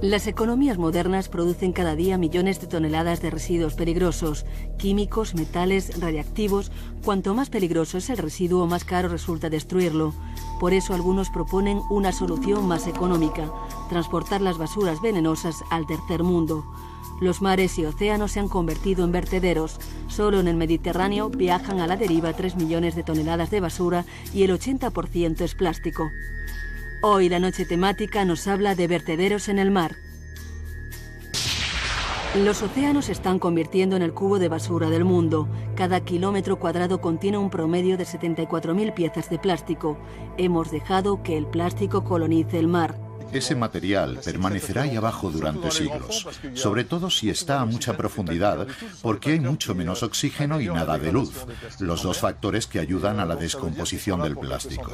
Las economías modernas producen cada día millones de toneladas de residuos peligrosos, químicos, metales, radiactivos. Cuanto más peligroso es el residuo, más caro resulta destruirlo. Por eso algunos proponen una solución más económica: transportar las basuras venenosas al tercer mundo. Los mares y océanos se han convertido en vertederos. Solo en el Mediterráneo viajan a la deriva 3 millones de toneladas de basura y el 80% es plástico. Hoy la noche temática nos habla de vertederos en el mar. Los océanos se están convirtiendo en el cubo de basura del mundo. Cada kilómetro cuadrado contiene un promedio de 74.000 piezas de plástico. Hemos dejado que el plástico colonice el mar. Ese material permanecerá ahí abajo durante siglos, sobre todo si está a mucha profundidad, porque hay mucho menos oxígeno y nada de luz, los dos factores que ayudan a la descomposición del plástico.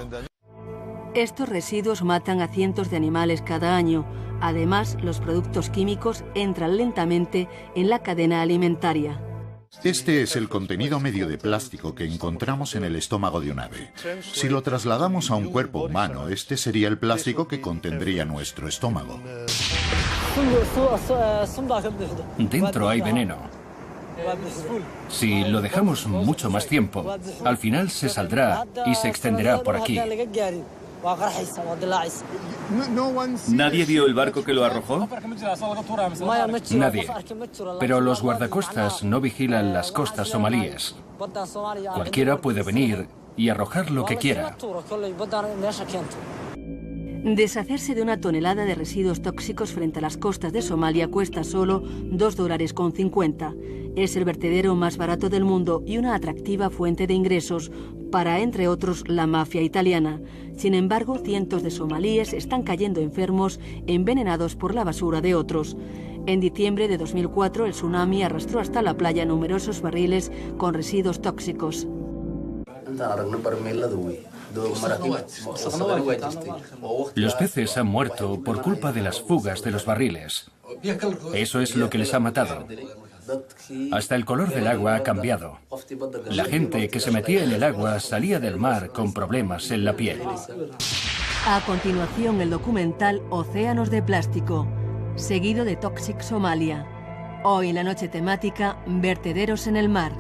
Estos residuos matan a cientos de animales cada año. Además, los productos químicos entran lentamente en la cadena alimentaria. Este es el contenido medio de plástico que encontramos en el estómago de un ave. Si lo trasladamos a un cuerpo humano, este sería el plástico que contendría nuestro estómago. Dentro hay veneno. Si lo dejamos mucho más tiempo, al final se saldrá y se extenderá por aquí. ¿Nadie vio el barco que lo arrojó? Nadie. Pero los guardacostas no vigilan las costas somalíes. Cualquiera puede venir y arrojar lo que quiera. Deshacerse de una tonelada de residuos tóxicos frente a las costas de Somalia cuesta solo $2,50. Es el vertedero más barato del mundo y una atractiva fuente de ingresos para, entre otros, la mafia italiana. Sin embargo, cientos de somalíes están cayendo enfermos, envenenados por la basura de otros. En diciembre de 2004, el tsunami arrastró hasta la playa numerosos barriles con residuos tóxicos. Los peces han muerto por culpa de las fugas de los barriles. Eso es lo que les ha matado. Hasta el color del agua ha cambiado. La gente que se metía en el agua salía del mar con problemas en la piel. A continuación, el documental Océanos de Plástico, seguido de Toxic Somalia. Hoy en la noche temática, vertederos en el mar.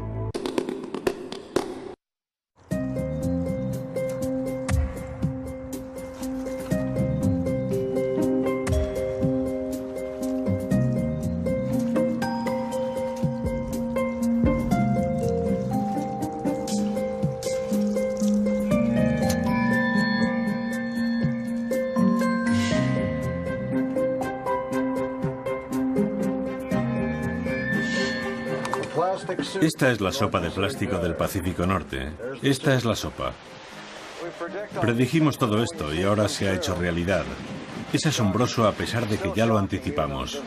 Esta es la sopa de plástico del Pacífico Norte. Esta es la sopa. Predijimos todo esto y ahora se ha hecho realidad. Es asombroso a pesar de que ya lo anticipamos.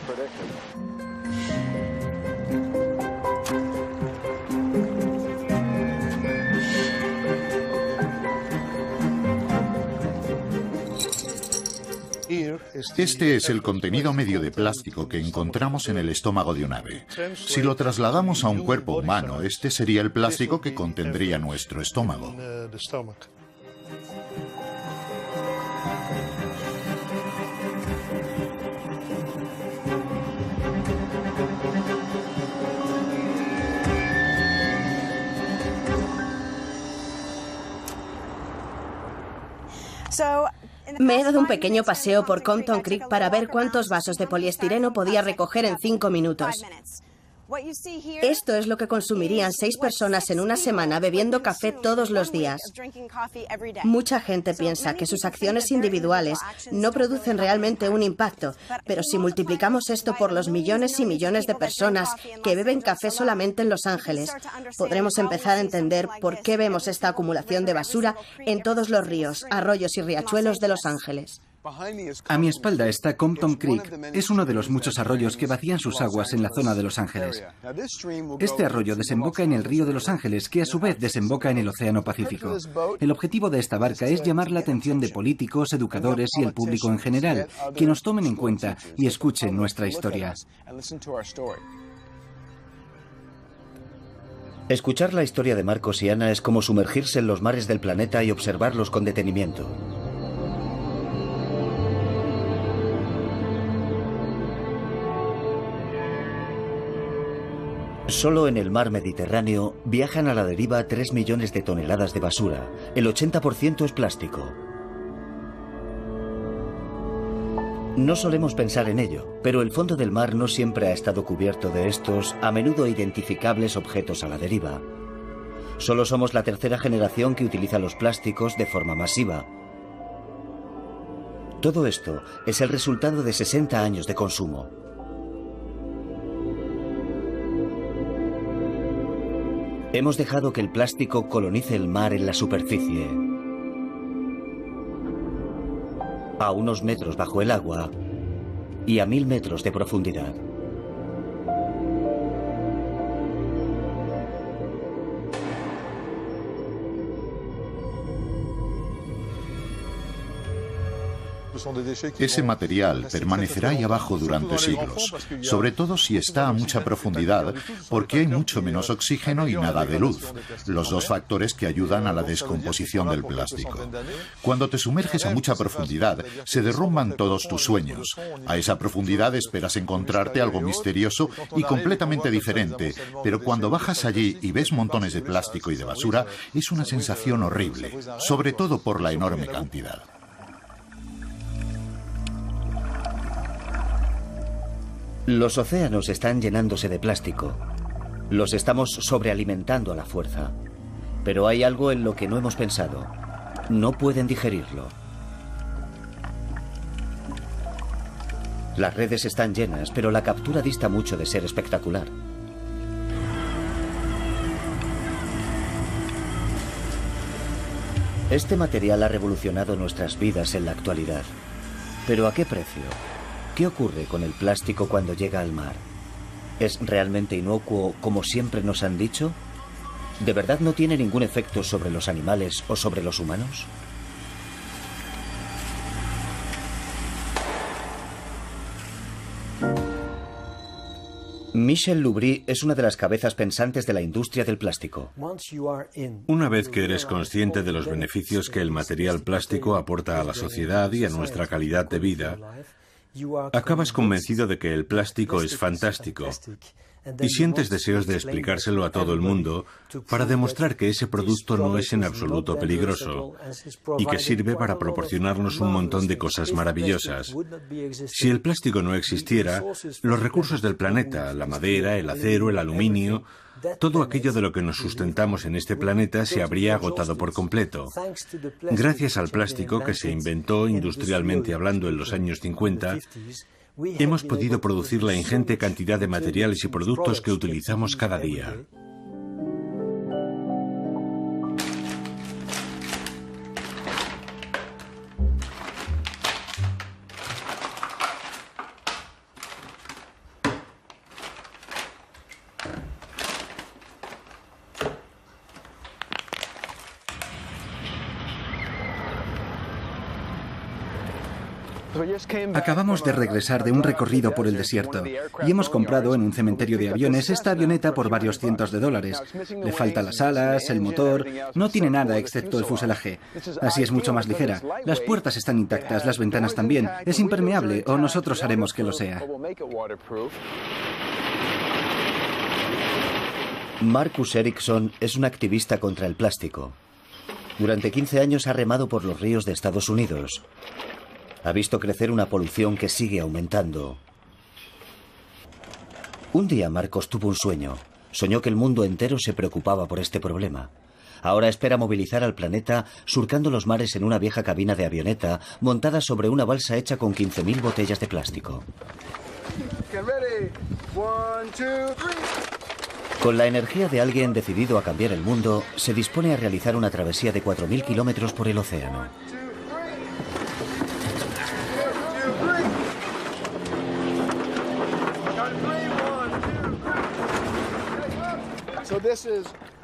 Este es el contenido medio de plástico que encontramos en el estómago de un ave. Si lo trasladamos a un cuerpo humano, este sería el plástico que contendría nuestro estómago. Me he dado un pequeño paseo por Compton Creek para ver cuántos vasos de poliestireno podía recoger en 5 minutos. Esto es lo que consumirían 6 personas en una semana bebiendo café todos los días. Mucha gente piensa que sus acciones individuales no producen realmente un impacto, pero si multiplicamos esto por los millones y millones de personas que beben café solamente en Los Ángeles, podremos empezar a entender por qué vemos esta acumulación de basura en todos los ríos, arroyos y riachuelos de Los Ángeles. A mi espalda está Compton Creek. Es uno de los muchos arroyos que vacían sus aguas en la zona de Los Ángeles. Este arroyo desemboca en el río de Los Ángeles, que a su vez desemboca en el Océano Pacífico. El objetivo de esta barca es llamar la atención de políticos, educadores y el público en general, que nos tomen en cuenta y escuchen nuestra historia. Escuchar la historia de Marcos y Ana es como sumergirse en los mares del planeta y observarlos con detenimiento. Solo en el mar Mediterráneo viajan a la deriva 3 millones de toneladas de basura. El 80% es plástico. No solemos pensar en ello, pero el fondo del mar no siempre ha estado cubierto de estos, a menudo identificables objetos a la deriva. Solo somos la tercera generación que utiliza los plásticos de forma masiva. Todo esto es el resultado de 60 años de consumo. Hemos dejado que el plástico colonice el mar en la superficie, a unos metros bajo el agua y a 1000 metros de profundidad. Ese material permanecerá ahí abajo durante siglos, sobre todo si está a mucha profundidad, porque hay mucho menos oxígeno y nada de luz, los dos factores que ayudan a la descomposición del plástico. Cuando te sumerges a mucha profundidad, se derrumban todos tus sueños. A esa profundidad esperas encontrarte algo misterioso y completamente diferente, pero cuando bajas allí y ves montones de plástico y de basura, es una sensación horrible, sobre todo por la enorme cantidad. Los océanos están llenándose de plástico. Los estamos sobrealimentando a la fuerza. Pero hay algo en lo que no hemos pensado. No pueden digerirlo. Las redes están llenas, pero la captura dista mucho de ser espectacular. Este material ha revolucionado nuestras vidas en la actualidad. ¿Pero a qué precio? ¿Qué ocurre con el plástico cuando llega al mar? ¿Es realmente inocuo como siempre nos han dicho? ¿De verdad no tiene ningún efecto sobre los animales o sobre los humanos? Michel Loubry es una de las cabezas pensantes de la industria del plástico. Una vez que eres consciente de los beneficios que el material plástico aporta a la sociedad y a nuestra calidad de vida, acabas convencido de que el plástico es fantástico y sientes deseos de explicárselo a todo el mundo para demostrar que ese producto no es en absoluto peligroso y que sirve para proporcionarnos un montón de cosas maravillosas. Si el plástico no existiera, los recursos del planeta, la madera, el acero, el aluminio, todo aquello de lo que nos sustentamos en este planeta se habría agotado por completo. Gracias al plástico que se inventó industrialmente hablando en los años 50, hemos podido producir la ingente cantidad de materiales y productos que utilizamos cada día. Acabamos de regresar de un recorrido por el desierto y hemos comprado en un cementerio de aviones esta avioneta por varios cientos de dólares. Le faltan las alas, el motor, no tiene nada excepto el fuselaje. Así es mucho más ligera. Las puertas están intactas, las ventanas también. Es impermeable o nosotros haremos que lo sea. Marcus Ericsson es un activista contra el plástico. Durante 15 años ha remado por los ríos de Estados Unidos. Ha visto crecer una polución que sigue aumentando. Un día Marcos tuvo un sueño. Soñó que el mundo entero se preocupaba por este problema. Ahora espera movilizar al planeta surcando los mares en una vieja cabina de avioneta montada sobre una balsa hecha con 15.000 botellas de plástico. Con la energía de alguien decidido a cambiar el mundo, se dispone a realizar una travesía de 4.000 kilómetros por el océano.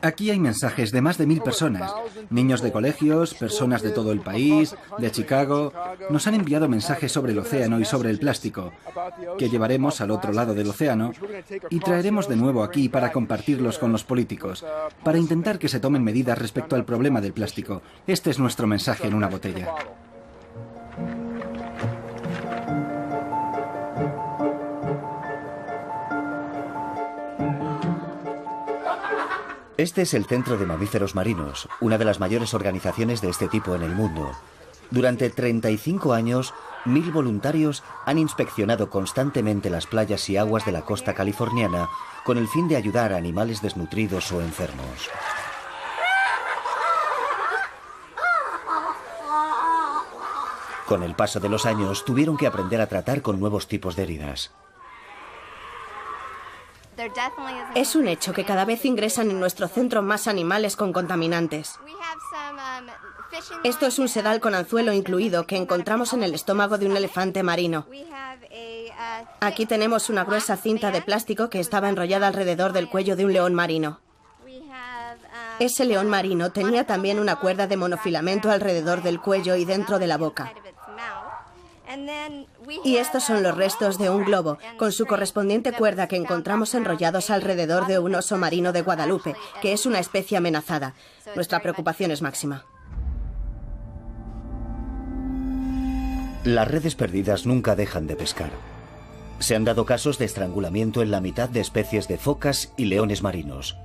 Aquí hay mensajes de más de 1000 personas, niños de colegios, personas de todo el país, de Chicago. Nos han enviado mensajes sobre el océano y sobre el plástico, que llevaremos al otro lado del océano y traeremos de nuevo aquí para compartirlos con los políticos, para intentar que se tomen medidas respecto al problema del plástico. Este es nuestro mensaje en una botella. Este es el Centro de Mamíferos Marinos, una de las mayores organizaciones de este tipo en el mundo. Durante 35 años, 1000 voluntarios han inspeccionado constantemente las playas y aguas de la costa californiana con el fin de ayudar a animales desnutridos o enfermos. Con el paso de los años, tuvieron que aprender a tratar con nuevos tipos de heridas. Es un hecho que cada vez ingresan en nuestro centro más animales con contaminantes. Esto es un sedal con anzuelo incluido que encontramos en el estómago de un elefante marino. Aquí tenemos una gruesa cinta de plástico que estaba enrollada alrededor del cuello de un león marino. Ese león marino tenía también una cuerda de monofilamento alrededor del cuello y dentro de la boca. Y estos son los restos de un globo, con su correspondiente cuerda que encontramos enrollados alrededor de un oso marino de Guadalupe, que es una especie amenazada. Nuestra preocupación es máxima. Las redes perdidas nunca dejan de pescar. Se han dado casos de estrangulamiento en la mitad de especies de focas y leones marinos.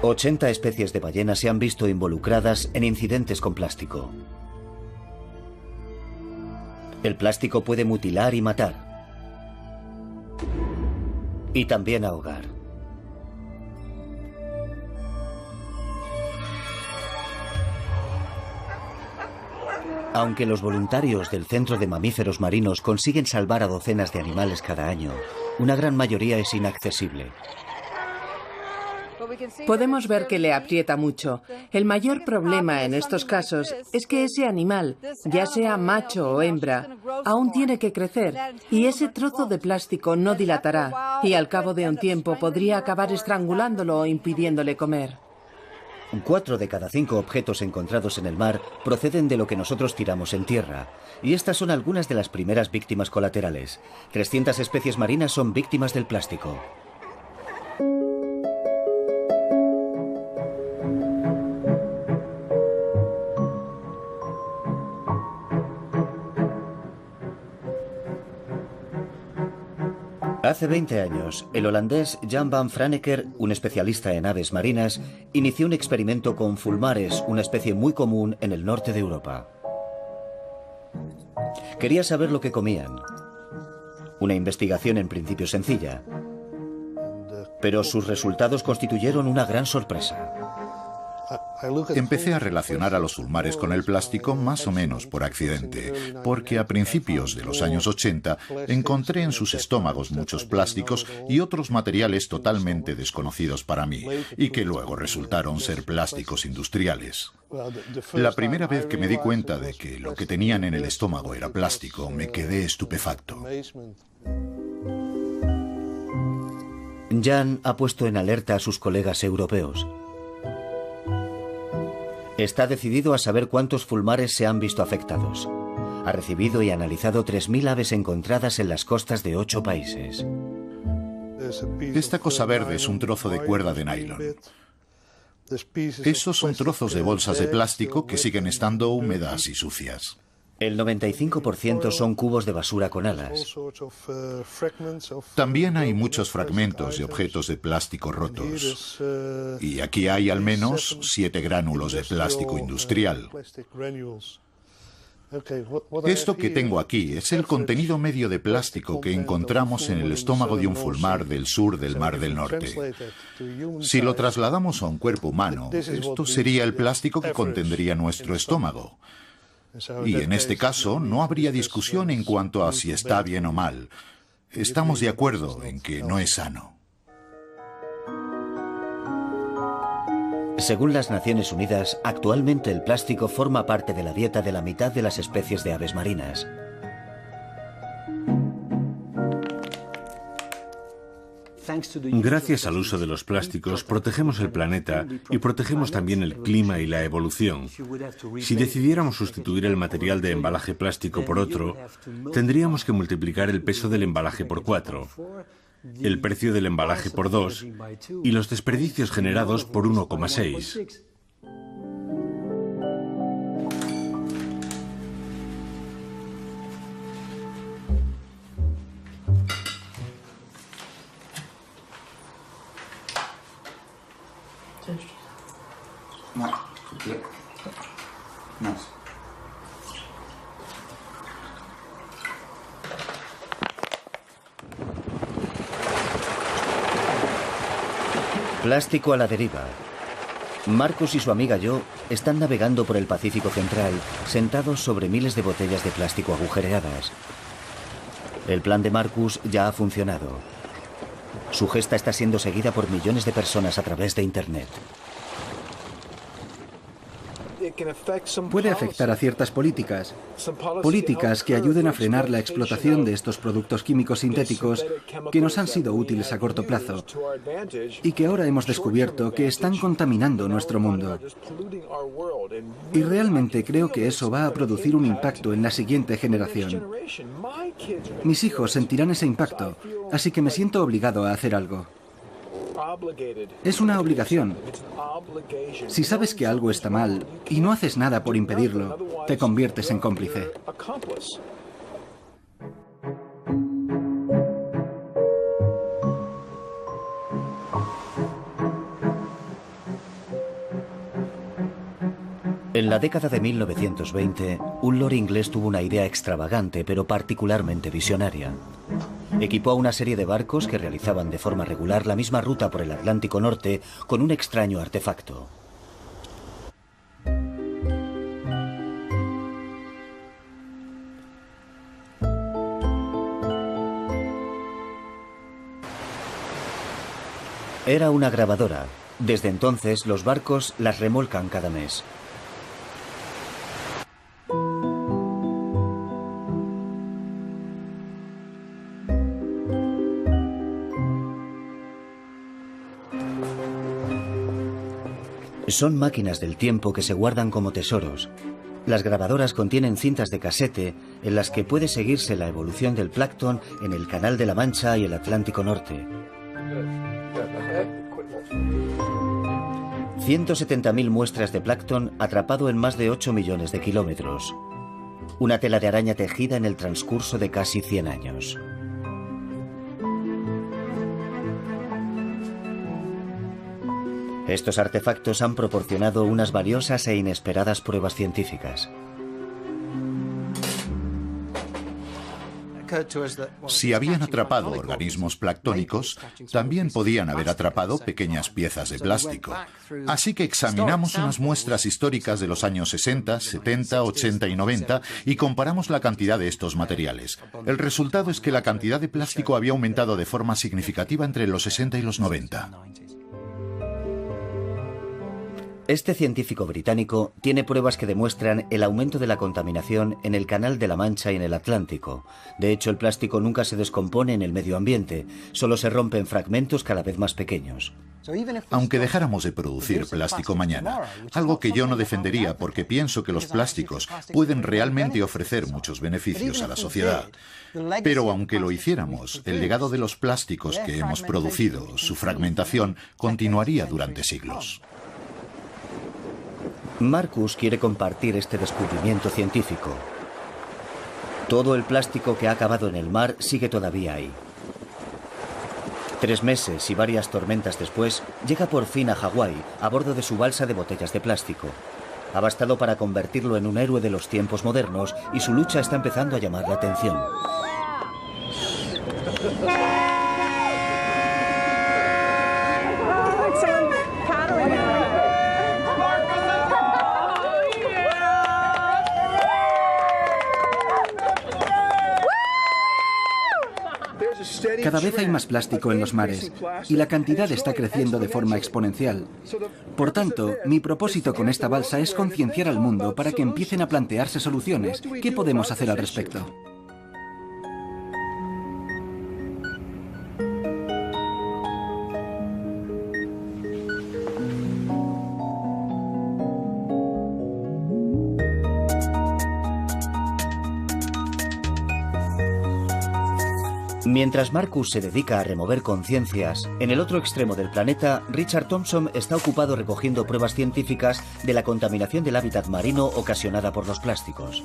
...80 especies de ballenas se han visto involucradas en incidentes con plástico. El plástico puede mutilar y matar. Y también ahogar. Aunque los voluntarios del Centro de Mamíferos Marinos consiguen salvar a docenas de animales cada año, una gran mayoría es inaccesible. Podemos ver que le aprieta mucho. El mayor problema en estos casos es que ese animal, ya sea macho o hembra, aún tiene que crecer y ese trozo de plástico no dilatará y al cabo de un tiempo podría acabar estrangulándolo o impidiéndole comer. 4 de cada 5 objetos encontrados en el mar proceden de lo que nosotros tiramos en tierra. Y estas son algunas de las primeras víctimas colaterales. 300 especies marinas son víctimas del plástico. Hace 20 años, el holandés Jan van Franeker, un especialista en aves marinas, inició un experimento con fulmares, una especie muy común en el norte de Europa. Quería saber lo que comían. Una investigación en principio sencilla, pero sus resultados constituyeron una gran sorpresa. Empecé a relacionar a los fulmares con el plástico más o menos por accidente, porque a principios de los años 80 encontré en sus estómagos muchos plásticos y otros materiales totalmente desconocidos para mí, y que luego resultaron ser plásticos industriales. La primera vez que me di cuenta de que lo que tenían en el estómago era plástico, me quedé estupefacto. Jan ha puesto en alerta a sus colegas europeos. Está decidido a saber cuántos fulmares se han visto afectados. Ha recibido y analizado 3.000 aves encontradas en las costas de 8 países. Esta cosa verde es un trozo de cuerda de nylon. Esos son trozos de bolsas de plástico que siguen estando húmedas y sucias. El 95% son cubos de basura con alas. También hay muchos fragmentos de objetos de plástico rotos. Y aquí hay al menos 7 gránulos de plástico industrial. Esto que tengo aquí es el contenido medio de plástico que encontramos en el estómago de un fulmar del sur del Mar del Norte. Si lo trasladamos a un cuerpo humano, esto sería el plástico que contendría nuestro estómago. Y en este caso no habría discusión en cuanto a si está bien o mal. Estamos de acuerdo en que no es sano. Según las Naciones Unidas, actualmente el plástico forma parte de la dieta de la mitad de las especies de aves marinas. Gracias al uso de los plásticos, protegemos el planeta y protegemos también el clima y la evolución. Si decidiéramos sustituir el material de embalaje plástico por otro, tendríamos que multiplicar el peso del embalaje por 4, el precio del embalaje por 2 y los desperdicios generados por 1,6. Plástico a la deriva. Marcus y su amiga Jo están navegando por el Pacífico Central, sentados sobre miles de botellas de plástico agujereadas. El plan de Marcus ya ha funcionado. Su gesta está siendo seguida por millones de personas a través de Internet. Puede afectar a ciertas políticas que ayuden a frenar la explotación de estos productos químicos sintéticos que nos han sido útiles a corto plazo y que ahora hemos descubierto que están contaminando nuestro mundo. Y realmente creo que eso va a producir un impacto en la siguiente generación. Mis hijos sentirán ese impacto, así que me siento obligado a hacer algo. Es una obligación. Si sabes que algo está mal y no haces nada por impedirlo, te conviertes en cómplice. En la década de 1920, un lord inglés tuvo una idea extravagante pero particularmente visionaria. Equipó a una serie de barcos que realizaban de forma regular la misma ruta por el Atlántico Norte con un extraño artefacto. Era una grabadora. Desde entonces, los barcos las remolcan cada mes. Son máquinas del tiempo que se guardan como tesoros. Las grabadoras contienen cintas de casete en las que puede seguirse la evolución del plancton en el Canal de la Mancha y el Atlántico Norte. 170.000 muestras de plancton atrapado en más de 8 millones de kilómetros. Una tela de araña tejida en el transcurso de casi 100 años. Estos artefactos han proporcionado unas valiosas e inesperadas pruebas científicas. Si habían atrapado organismos planctónicos, también podían haber atrapado pequeñas piezas de plástico. Así que examinamos unas muestras históricas de los años 60, 70, 80 y 90 y comparamos la cantidad de estos materiales. El resultado es que la cantidad de plástico había aumentado de forma significativa entre los 60 y los 90. Este científico británico tiene pruebas que demuestran el aumento de la contaminación en el Canal de la Mancha y en el Atlántico. De hecho, el plástico nunca se descompone en el medio ambiente, solo se rompe en fragmentos cada vez más pequeños. Aunque dejáramos de producir plástico mañana, algo que yo no defendería porque pienso que los plásticos pueden realmente ofrecer muchos beneficios a la sociedad. Pero aunque lo hiciéramos, el legado de los plásticos que hemos producido, su fragmentación, continuaría durante siglos. Marcus quiere compartir este descubrimiento científico. Todo el plástico que ha acabado en el mar sigue todavía ahí. 3 meses y varias tormentas después, llega por fin a Hawái a bordo de su balsa de botellas de plástico. Ha bastado para convertirlo en un héroe de los tiempos modernos y su lucha está empezando a llamar la atención. Cada vez hay más plástico en los mares y la cantidad está creciendo de forma exponencial. Por tanto, mi propósito con esta balsa es concienciar al mundo para que empiecen a plantearse soluciones. ¿Qué podemos hacer al respecto? Mientras Marcus se dedica a remover conciencias, en el otro extremo del planeta, Richard Thompson está ocupado recogiendo pruebas científicas de la contaminación del hábitat marino ocasionada por los plásticos.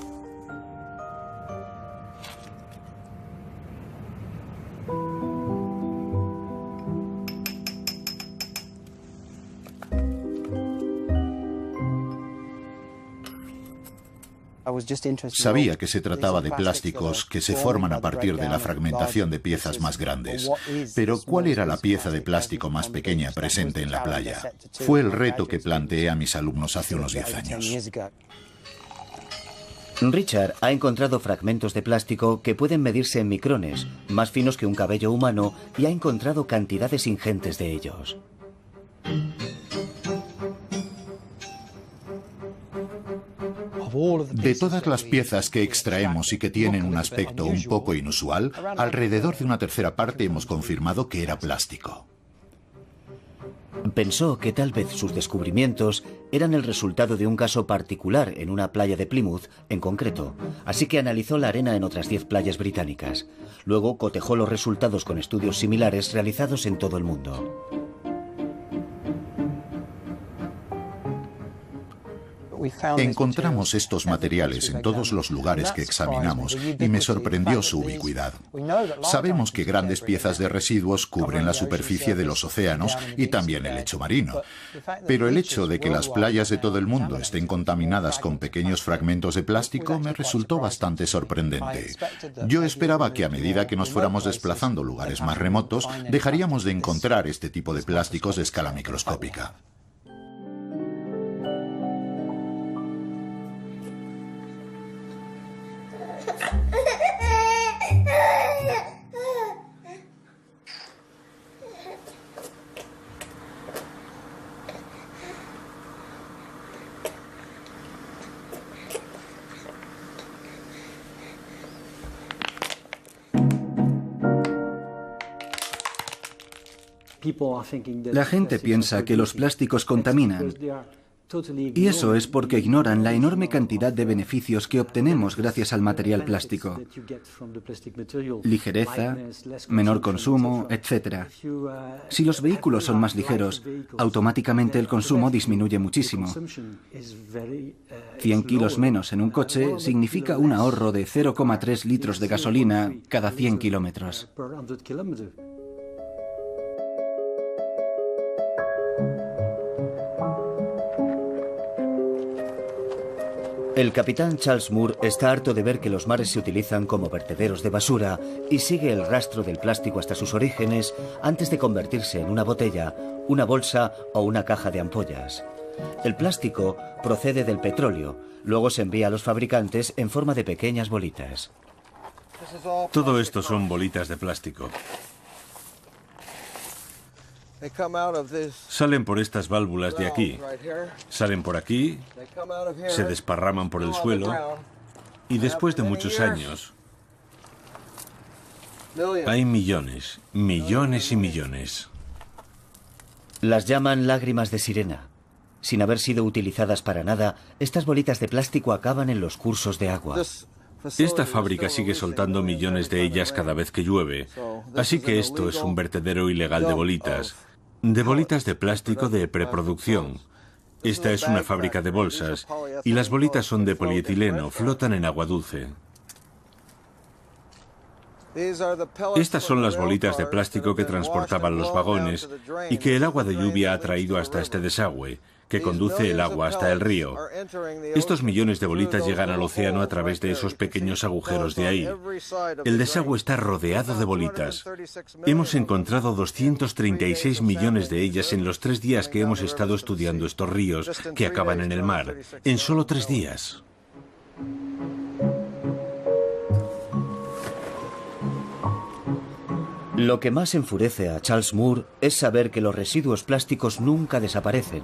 Sabía que se trataba de plásticos que se forman a partir de la fragmentación de piezas más grandes. Pero ¿cuál era la pieza de plástico más pequeña presente en la playa? Fue el reto que planteé a mis alumnos hace unos 10 años. Richard ha encontrado fragmentos de plástico que pueden medirse en micrones, más finos que un cabello humano, y ha encontrado cantidades ingentes de ellos. De todas las piezas que extraemos y que tienen un aspecto un poco inusual, alrededor de una tercera parte hemos confirmado que era plástico. Pensó que tal vez sus descubrimientos eran el resultado de un caso particular en una playa de Plymouth en concreto, así que analizó la arena en otras 10 playas británicas. Luego cotejó los resultados con estudios similares realizados en todo el mundo. Encontramos estos materiales en todos los lugares que examinamos y me sorprendió su ubicuidad. Sabemos que grandes piezas de residuos cubren la superficie de los océanos y también el lecho marino. Pero el hecho de que las playas de todo el mundo estén contaminadas con pequeños fragmentos de plástico me resultó bastante sorprendente. Yo esperaba que a medida que nos fuéramos desplazando a lugares más remotos, dejaríamos de encontrar este tipo de plásticos de escala microscópica. La gente piensa que los plásticos contaminan, y eso es porque ignoran la enorme cantidad de beneficios que obtenemos gracias al material plástico. Ligereza, menor consumo, etc. Si los vehículos son más ligeros, automáticamente el consumo disminuye muchísimo. 100 kilos menos en un coche significa un ahorro de 0,3 litros de gasolina cada 100 kilómetros. El capitán Charles Moore está harto de ver que los mares se utilizan como vertederos de basura y sigue el rastro del plástico hasta sus orígenes antes de convertirse en una botella, una bolsa o una caja de ampollas. El plástico procede del petróleo, luego se envía a los fabricantes en forma de pequeñas bolitas. Todo esto son bolitas de plástico. Salen por estas válvulas de aquí, salen por aquí, se desparraman por el suelo y después de muchos años hay millones, millones y millones. Las llaman lágrimas de sirena. Sin haber sido utilizadas para nada, estas bolitas de plástico acaban en los cursos de agua. Esta fábrica sigue soltando millones de ellas cada vez que llueve, así que esto es un vertedero ilegal de bolitas de plástico de preproducción. Esta es una fábrica de bolsas y las bolitas son de polietileno, flotan en agua dulce. Estas son las bolitas de plástico que transportaban los vagones y que el agua de lluvia ha traído hasta este desagüe, que conduce el agua hasta el río. Estos millones de bolitas llegan al océano a través de esos pequeños agujeros de ahí. El desagüe está rodeado de bolitas. Hemos encontrado 236 millones de ellas en los 3 días que hemos estado estudiando estos ríos que acaban en el mar, en solo 3 días. Lo que más enfurece a Charles Moore es saber que los residuos plásticos nunca desaparecen.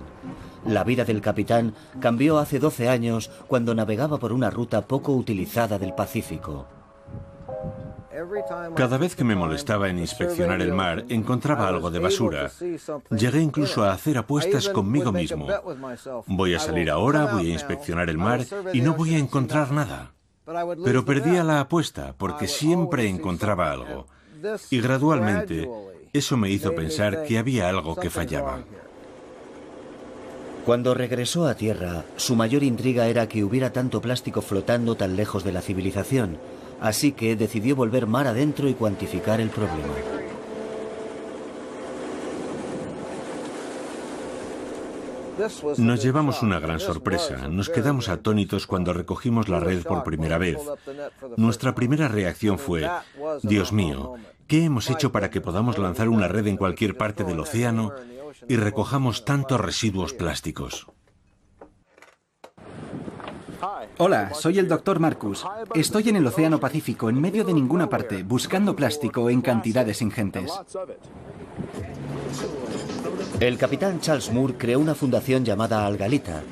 La vida del capitán cambió hace 12 años cuando navegaba por una ruta poco utilizada del Pacífico. Cada vez que me molestaba en inspeccionar el mar, encontraba algo de basura. Llegué incluso a hacer apuestas conmigo mismo. Voy a salir ahora, voy a inspeccionar el mar y no voy a encontrar nada. Pero perdía la apuesta porque siempre encontraba algo. Y gradualmente, eso me hizo pensar que había algo que fallaba. Cuando regresó a tierra, su mayor intriga era que hubiera tanto plástico flotando tan lejos de la civilización, así que decidió volver mar adentro y cuantificar el problema. Nos llevamos una gran sorpresa. Nos quedamos atónitos cuando recogimos la red por primera vez. Nuestra primera reacción fue: Dios mío, ¿qué hemos hecho para que podamos lanzar una red en cualquier parte del océano y recojamos tantos residuos plásticos? Hola, soy el Dr. Marcus. Estoy en el Océano Pacífico, en medio de ninguna parte, buscando plástico en cantidades ingentes. El capitán Charles Moore creó una fundación llamada Algalita.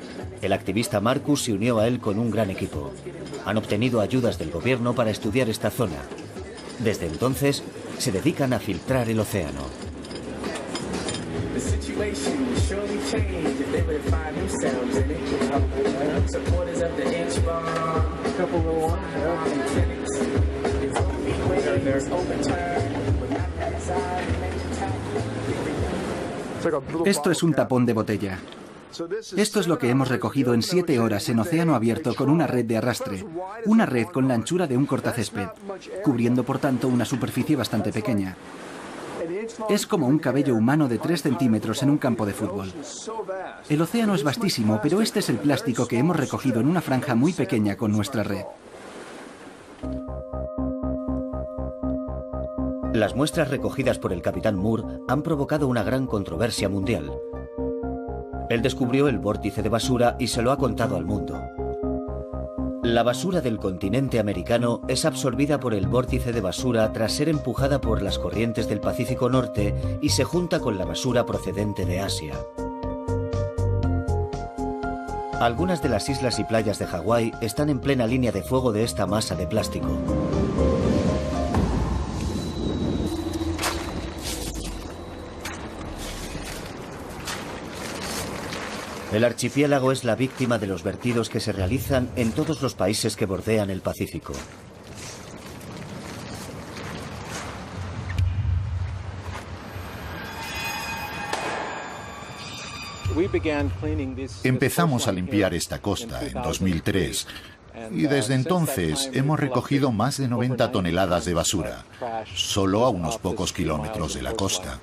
El activista Marcus se unió a él con un gran equipo. Han obtenido ayudas del gobierno para estudiar esta zona. Desde entonces, se dedican a filtrar el océano. Esto es un tapón de botella. Esto es lo que hemos recogido en 7 horas en océano abierto con una red de arrastre. Una red con la anchura de un cortacésped, cubriendo por tanto una superficie bastante pequeña. Es como un cabello humano de 3 centímetros en un campo de fútbol. El océano es vastísimo, pero este es el plástico que hemos recogido en una franja muy pequeña con nuestra red. Las muestras recogidas por el capitán Moore han provocado una gran controversia mundial. Él descubrió el vórtice de basura y se lo ha contado al mundo. La basura del continente americano es absorbida por el vórtice de basura tras ser empujada por las corrientes del Pacífico Norte y se junta con la basura procedente de Asia. Algunas de las islas y playas de Hawái están en plena línea de fuego de esta masa de plástico. El archipiélago es la víctima de los vertidos que se realizan en todos los países que bordean el Pacífico. Empezamos a limpiar esta costa en 2003 y desde entonces hemos recogido más de 90 toneladas de basura, solo a unos pocos kilómetros de la costa.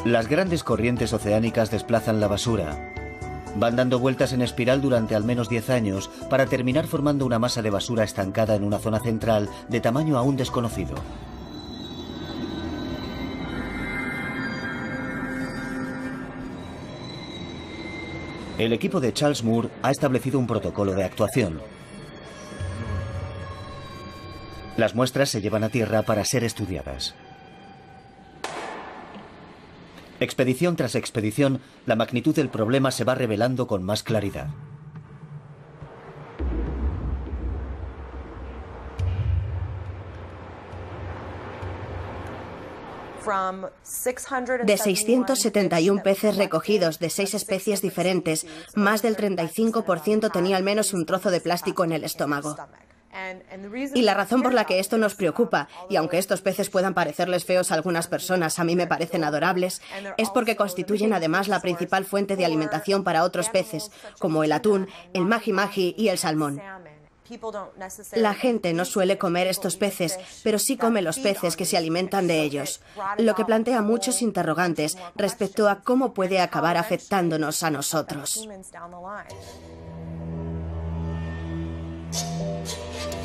Las grandes corrientes oceánicas desplazan la basura. Van dando vueltas en espiral durante al menos 10 años para terminar formando una masa de basura estancada en una zona central de tamaño aún desconocido. El equipo de Charles Moore ha establecido un protocolo de actuación. Las muestras se llevan a tierra para ser estudiadas. Expedición tras expedición, la magnitud del problema se va revelando con más claridad. De 671 peces recogidos de 6 especies diferentes, más del 35% tenía al menos un trozo de plástico en el estómago. Y la razón por la que esto nos preocupa, y aunque estos peces puedan parecerles feos a algunas personas, a mí me parecen adorables, es porque constituyen además la principal fuente de alimentación para otros peces, como el atún, el maji-maji y el salmón. La gente no suele comer estos peces, pero sí come los peces que se alimentan de ellos, lo que plantea muchos interrogantes respecto a cómo puede acabar afectándonos a nosotros.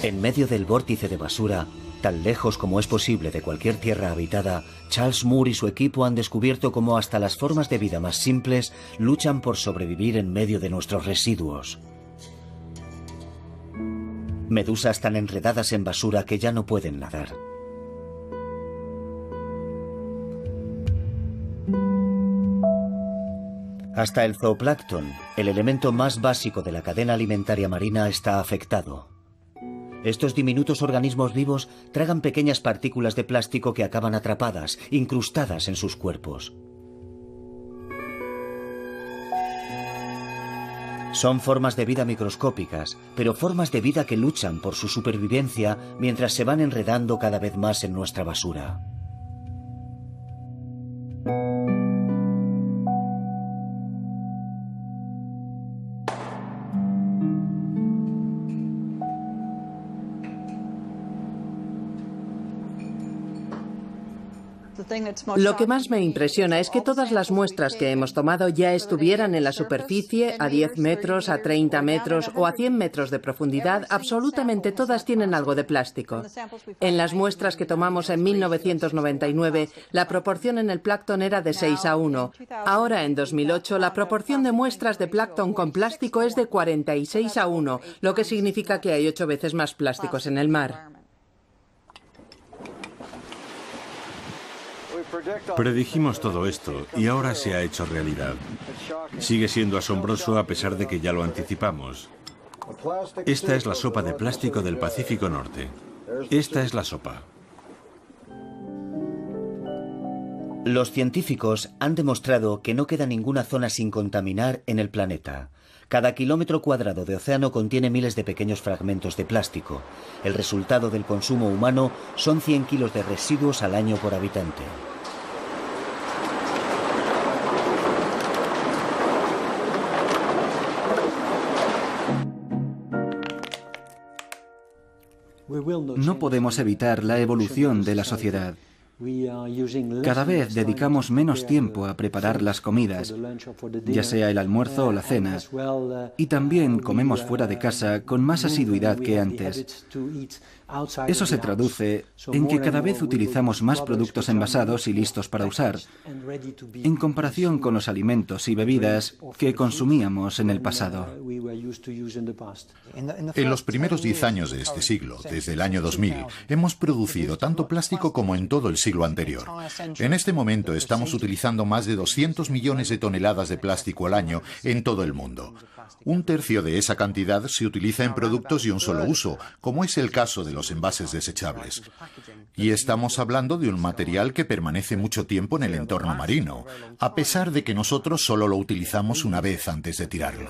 En medio del vórtice de basura, tan lejos como es posible de cualquier tierra habitada, Charles Moore y su equipo han descubierto cómo hasta las formas de vida más simples luchan por sobrevivir en medio de nuestros residuos. Medusas tan enredadas en basura que ya no pueden nadar. Hasta el zooplancton, el elemento más básico de la cadena alimentaria marina, está afectado. Estos diminutos organismos vivos tragan pequeñas partículas de plástico que acaban atrapadas, incrustadas en sus cuerpos. Son formas de vida microscópicas, pero formas de vida que luchan por su supervivencia mientras se van enredando cada vez más en nuestra basura. Lo que más me impresiona es que todas las muestras que hemos tomado ya estuvieran en la superficie, a 10 metros, a 30 metros o a 100 metros de profundidad. Absolutamente todas tienen algo de plástico. En las muestras que tomamos en 1999, la proporción en el plancton era de 6:1. Ahora, en 2008, la proporción de muestras de plancton con plástico es de 46:1, lo que significa que hay 8 veces más plásticos en el mar. Predijimos todo esto y ahora se ha hecho realidad. Sigue siendo asombroso a pesar de que ya lo anticipamos. Esta es la sopa de plástico del Pacífico Norte. Esta es la sopa. Los científicos han demostrado que no queda ninguna zona sin contaminar en el planeta. Cada kilómetro cuadrado de océano contiene miles de pequeños fragmentos de plástico. El resultado del consumo humano son 100 kilos de residuos al año por habitante. No podemos evitar la evolución de la sociedad. Cada vez dedicamos menos tiempo a preparar las comidas, ya sea el almuerzo o la cena, y también comemos fuera de casa con más asiduidad que antes. Eso se traduce en que cada vez utilizamos más productos envasados y listos para usar, en comparación con los alimentos y bebidas que consumíamos en el pasado. En los primeros 10 años de este siglo, desde el año 2000, hemos producido tanto plástico como en todo el siglo anterior. En este momento estamos utilizando más de 200 millones de toneladas de plástico al año en todo el mundo. Un tercio de esa cantidad se utiliza en productos de un solo uso, como es el caso de los envases desechables. Y estamos hablando de un material que permanece mucho tiempo en el entorno marino, a pesar de que nosotros solo lo utilizamos una vez antes de tirarlo.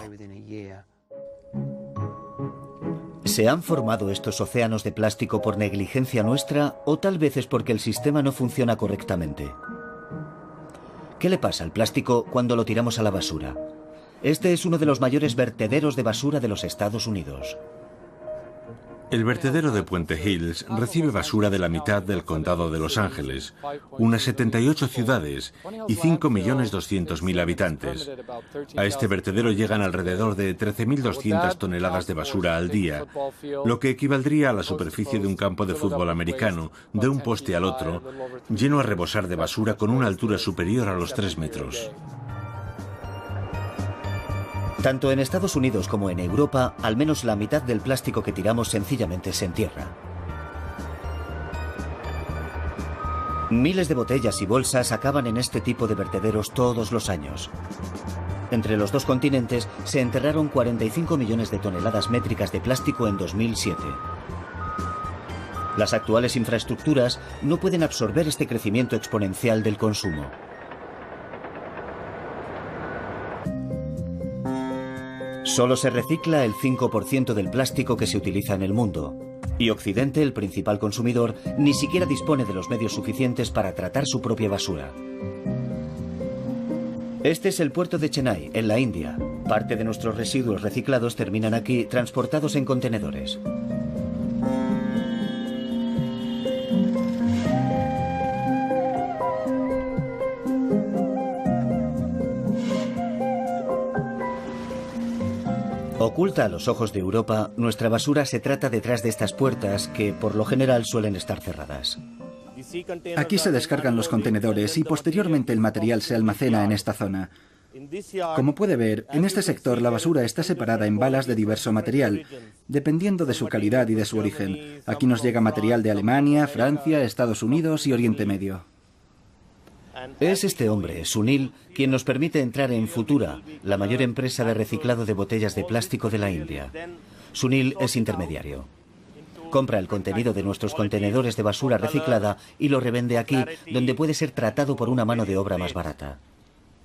¿Se han formado estos océanos de plástico por negligencia nuestra o tal vez es porque el sistema no funciona correctamente? ¿Qué le pasa al plástico cuando lo tiramos a la basura? Este es uno de los mayores vertederos de basura de los Estados Unidos. El vertedero de Puente Hills recibe basura de la mitad del condado de Los Ángeles, unas 78 ciudades y 5.200.000 habitantes. A este vertedero llegan alrededor de 13.200 toneladas de basura al día, lo que equivaldría a la superficie de un campo de fútbol americano, de un poste al otro, lleno a rebosar de basura con una altura superior a los 3 metros. Tanto en Estados Unidos como en Europa, al menos la mitad del plástico que tiramos sencillamente se entierra. Miles de botellas y bolsas acaban en este tipo de vertederos todos los años. Entre los dos continentes se enterraron 45 millones de toneladas métricas de plástico en 2007. Las actuales infraestructuras no pueden absorber este crecimiento exponencial del consumo. Solo se recicla el 5% del plástico que se utiliza en el mundo. Y Occidente, el principal consumidor, ni siquiera dispone de los medios suficientes para tratar su propia basura. Este es el puerto de Chennai, en la India. Parte de nuestros residuos reciclados terminan aquí, transportados en contenedores. Oculta a los ojos de Europa, nuestra basura se trata detrás de estas puertas que, por lo general, suelen estar cerradas. Aquí se descargan los contenedores y posteriormente el material se almacena en esta zona. Como puede ver, en este sector la basura está separada en balas de diverso material, dependiendo de su calidad y de su origen. Aquí nos llega material de Alemania, Francia, Estados Unidos y Oriente Medio. Es este hombre, Sunil, quien nos permite entrar en Futura, la mayor empresa de reciclado de botellas de plástico de la India. Sunil es intermediario. Compra el contenido de nuestros contenedores de basura reciclada y lo revende aquí, donde puede ser tratado por una mano de obra más barata.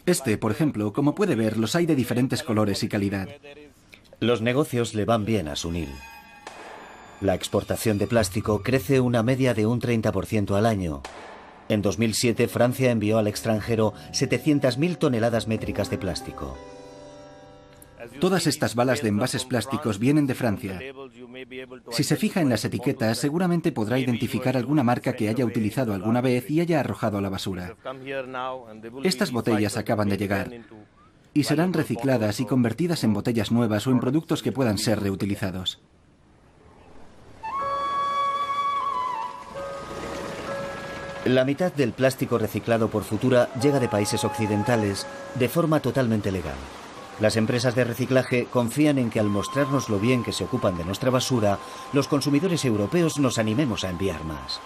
Este, por ejemplo, como puede ver, los hay de diferentes colores y calidad. Los negocios le van bien a Sunil. La exportación de plástico crece una media de un 30% al año. En 2007, Francia envió al extranjero 700.000 toneladas métricas de plástico. Todas estas balas de envases plásticos vienen de Francia. Si se fija en las etiquetas, seguramente podrá identificar alguna marca que haya utilizado alguna vez y haya arrojado a la basura. Estas botellas acaban de llegar y serán recicladas y convertidas en botellas nuevas o en productos que puedan ser reutilizados. La mitad del plástico reciclado por Futura llega de países occidentales de forma totalmente legal. Las empresas de reciclaje confían en que al mostrarnos lo bien que se ocupan de nuestra basura, los consumidores europeos nos animemos a enviar más.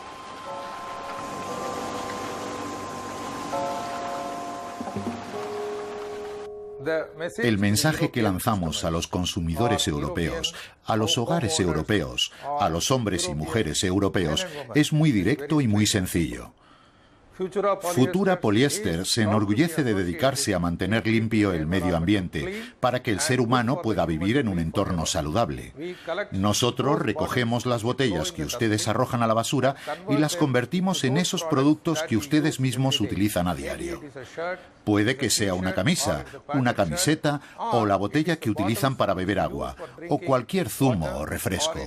El mensaje que lanzamos a los consumidores europeos, a los hogares europeos, a los hombres y mujeres europeos, es muy directo y muy sencillo. Futura Poliéster se enorgullece de dedicarse a mantener limpio el medio ambiente para que el ser humano pueda vivir en un entorno saludable. Nosotros recogemos las botellas que ustedes arrojan a la basura y las convertimos en esos productos que ustedes mismos utilizan a diario. Puede que sea una camisa, una camiseta o la botella que utilizan para beber agua, o cualquier zumo o refresco.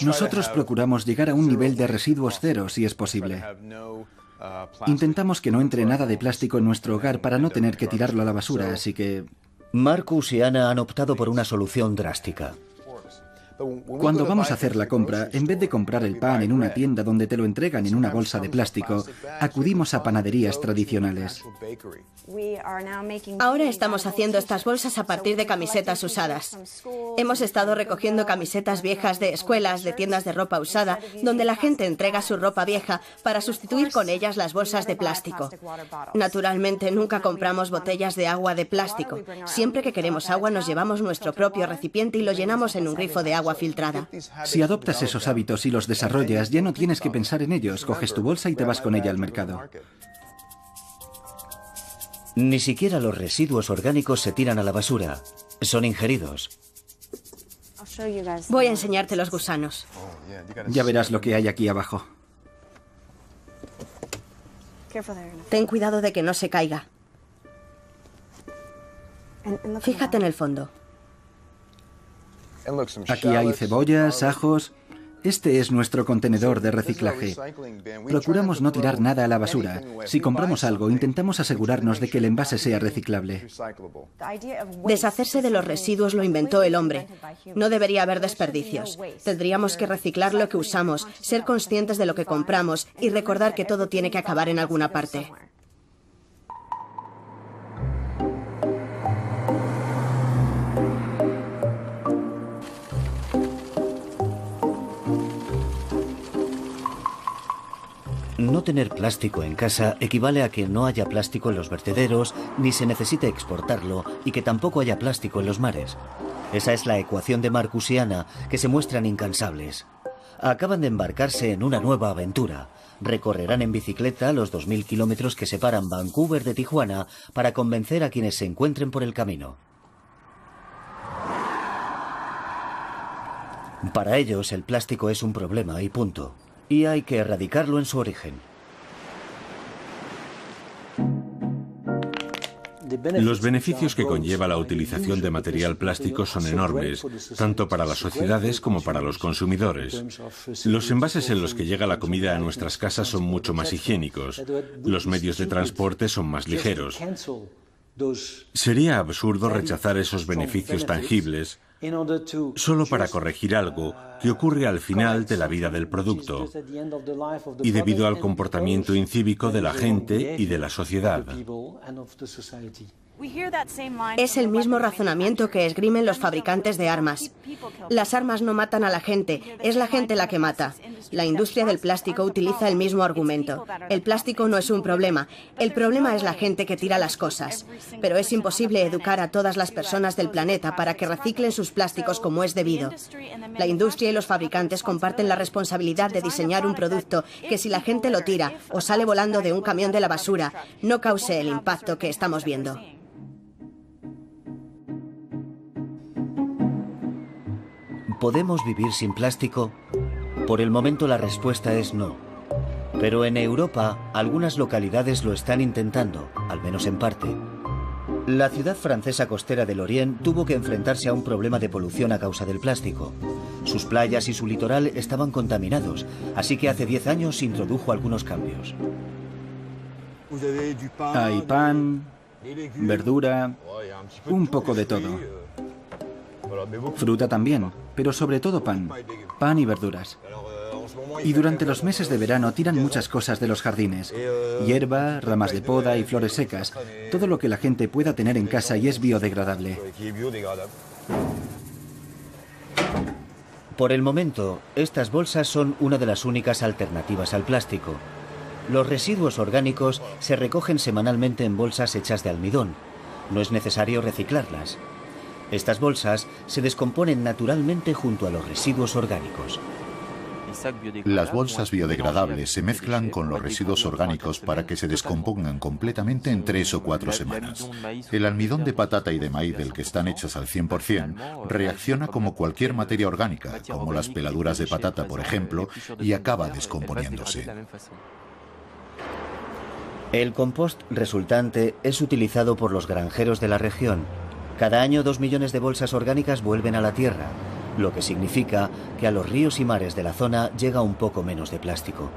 Nosotros procuramos llegar a un nivel de residuos cero si es posible. Intentamos que no entre nada de plástico en nuestro hogar para no tener que tirarlo a la basura, así que... Marcus y Ana han optado por una solución drástica. Cuando vamos a hacer la compra, en vez de comprar el pan en una tienda donde te lo entregan en una bolsa de plástico, acudimos a panaderías tradicionales. Ahora estamos haciendo estas bolsas a partir de camisetas usadas. Hemos estado recogiendo camisetas viejas de escuelas, de tiendas de ropa usada, donde la gente entrega su ropa vieja para sustituir con ellas las bolsas de plástico. Naturalmente, nunca compramos botellas de agua de plástico. Siempre que queremos agua, nos llevamos nuestro propio recipiente y lo llenamos en un grifo de agua filtrada. Si adoptas esos hábitos y los desarrollas, ya no tienes que pensar en ellos. Coges tu bolsa y te vas con ella al mercado. Ni siquiera los residuos orgánicos se tiran a la basura. Son ingeridos. Voy a enseñarte los gusanos. Ya verás lo que hay aquí abajo. Ten cuidado de que no se caiga. Fíjate en el fondo. Aquí hay cebollas, ajos... Este es nuestro contenedor de reciclaje. Procuramos no tirar nada a la basura. Si compramos algo, intentamos asegurarnos de que el envase sea reciclable. Deshacerse de los residuos lo inventó el hombre. No debería haber desperdicios. Tendríamos que reciclar lo que usamos, ser conscientes de lo que compramos y recordar que todo tiene que acabar en alguna parte. No tener plástico en casa equivale a que no haya plástico en los vertederos, ni se necesite exportarlo y que tampoco haya plástico en los mares. Esa es la ecuación de Marcus y Ana, que se muestran incansables. Acaban de embarcarse en una nueva aventura. Recorrerán en bicicleta los 2000 kilómetros que separan Vancouver de Tijuana para convencer a quienes se encuentren por el camino. Para ellos, el plástico es un problema y punto. Y hay que erradicarlo en su origen. Los beneficios que conlleva la utilización de material plástico son enormes, tanto para las sociedades como para los consumidores. Los envases en los que llega la comida a nuestras casas son mucho más higiénicos. Los medios de transporte son más ligeros. Sería absurdo rechazar esos beneficios tangibles solo para corregir algo que ocurre al final de la vida del producto y debido al comportamiento incívico de la gente y de la sociedad. Es el mismo razonamiento que esgrimen los fabricantes de armas. Las armas no matan a la gente, es la gente la que mata. La industria del plástico utiliza el mismo argumento. El plástico no es un problema, el problema es la gente que tira las cosas. Pero es imposible educar a todas las personas del planeta para que reciclen sus plásticos como es debido. La industria y los fabricantes comparten la responsabilidad de diseñar un producto que, si la gente lo tira o sale volando de un camión de la basura, no cause el impacto que estamos viendo. ¿Podemos vivir sin plástico? Por el momento la respuesta es no. Pero en Europa, algunas localidades lo están intentando, al menos en parte. La ciudad francesa costera de Lorient tuvo que enfrentarse a un problema de polución a causa del plástico. Sus playas y su litoral estaban contaminados, así que hace 10 años introdujo algunos cambios. Hay pan, verdura, un poco de todo. Fruta también, pero sobre todo pan y verduras. Y durante los meses de verano tiran muchas cosas de los jardines. Hierba, ramas de poda y flores secas. Todo lo que la gente pueda tener en casa y es biodegradable. Por el momento, estas bolsas son una de las únicas alternativas al plástico. Los residuos orgánicos se recogen semanalmente en bolsas hechas de almidón. No es necesario reciclarlas. Estas bolsas se descomponen naturalmente junto a los residuos orgánicos. Las bolsas biodegradables se mezclan con los residuos orgánicos para que se descompongan completamente en 3 o 4 semanas. El almidón de patata y de maíz del que están hechas al 100% reacciona como cualquier materia orgánica, como las peladuras de patata, por ejemplo, y acaba descomponiéndose. El compost resultante es utilizado por los granjeros de la región. Cada año 2 millones de bolsas orgánicas vuelven a la tierra, lo que significa que a los ríos y mares de la zona llega un poco menos de plástico.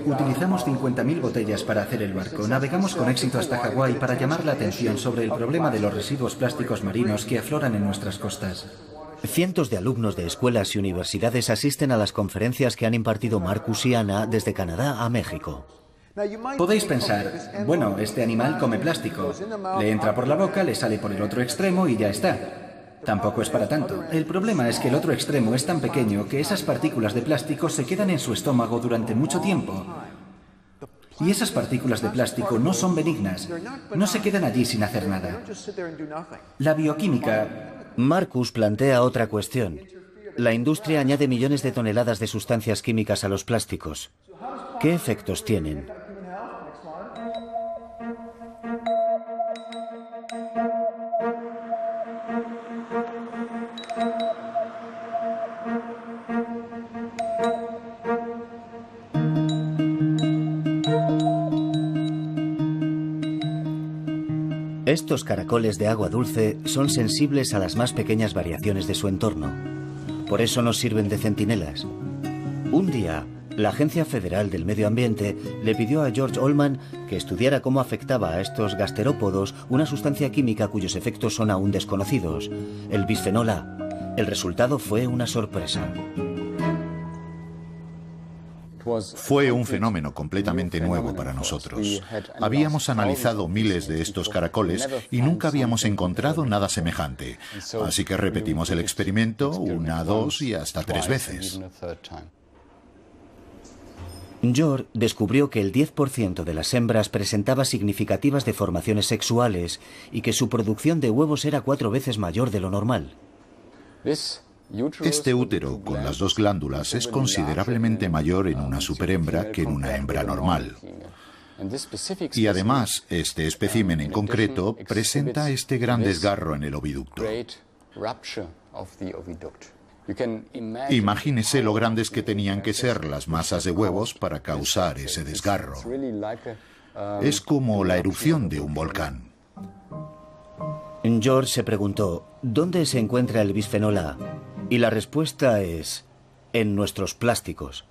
Utilizamos 50.000 botellas para hacer el barco. Navegamos con éxito hasta Hawái para llamar la atención sobre el problema de los residuos plásticos marinos que afloran en nuestras costas. Cientos de alumnos de escuelas y universidades asisten a las conferencias que han impartido Marcus y Anna desde Canadá a México. Podéis pensar, bueno, este animal come plástico. Le entra por la boca, le sale por el otro extremo y ya está. Tampoco es para tanto. El problema es que el otro extremo es tan pequeño que esas partículas de plástico se quedan en su estómago durante mucho tiempo. Y esas partículas de plástico no son benignas. No se quedan allí sin hacer nada. La bioquímica... Marcus plantea otra cuestión. La industria añade millones de toneladas de sustancias químicas a los plásticos. ¿Qué efectos tienen? Estos caracoles de agua dulce son sensibles a las más pequeñas variaciones de su entorno. Por eso nos sirven de centinelas. Un día, la Agencia Federal del Medio Ambiente le pidió a George Ollman que estudiara cómo afectaba a estos gasterópodos una sustancia química cuyos efectos son aún desconocidos, el bisfenol A. El resultado fue una sorpresa. Fue un fenómeno completamente nuevo para nosotros. Habíamos analizado miles de estos caracoles y nunca habíamos encontrado nada semejante. Así que repetimos el experimento 1, 2 y hasta 3 veces. George descubrió que el 10% de las hembras presentaba significativas deformaciones sexuales y que su producción de huevos era 4 veces mayor de lo normal. Este útero con las 2 glándulas es considerablemente mayor en una superhembra que en una hembra normal. Y además, este espécimen en concreto presenta este gran desgarro en el oviducto. Imagínese lo grandes que tenían que ser las masas de huevos para causar ese desgarro. Es como la erupción de un volcán. George se preguntó, ¿dónde se encuentra el bisfenol A? Y la respuesta es, en nuestros plásticos.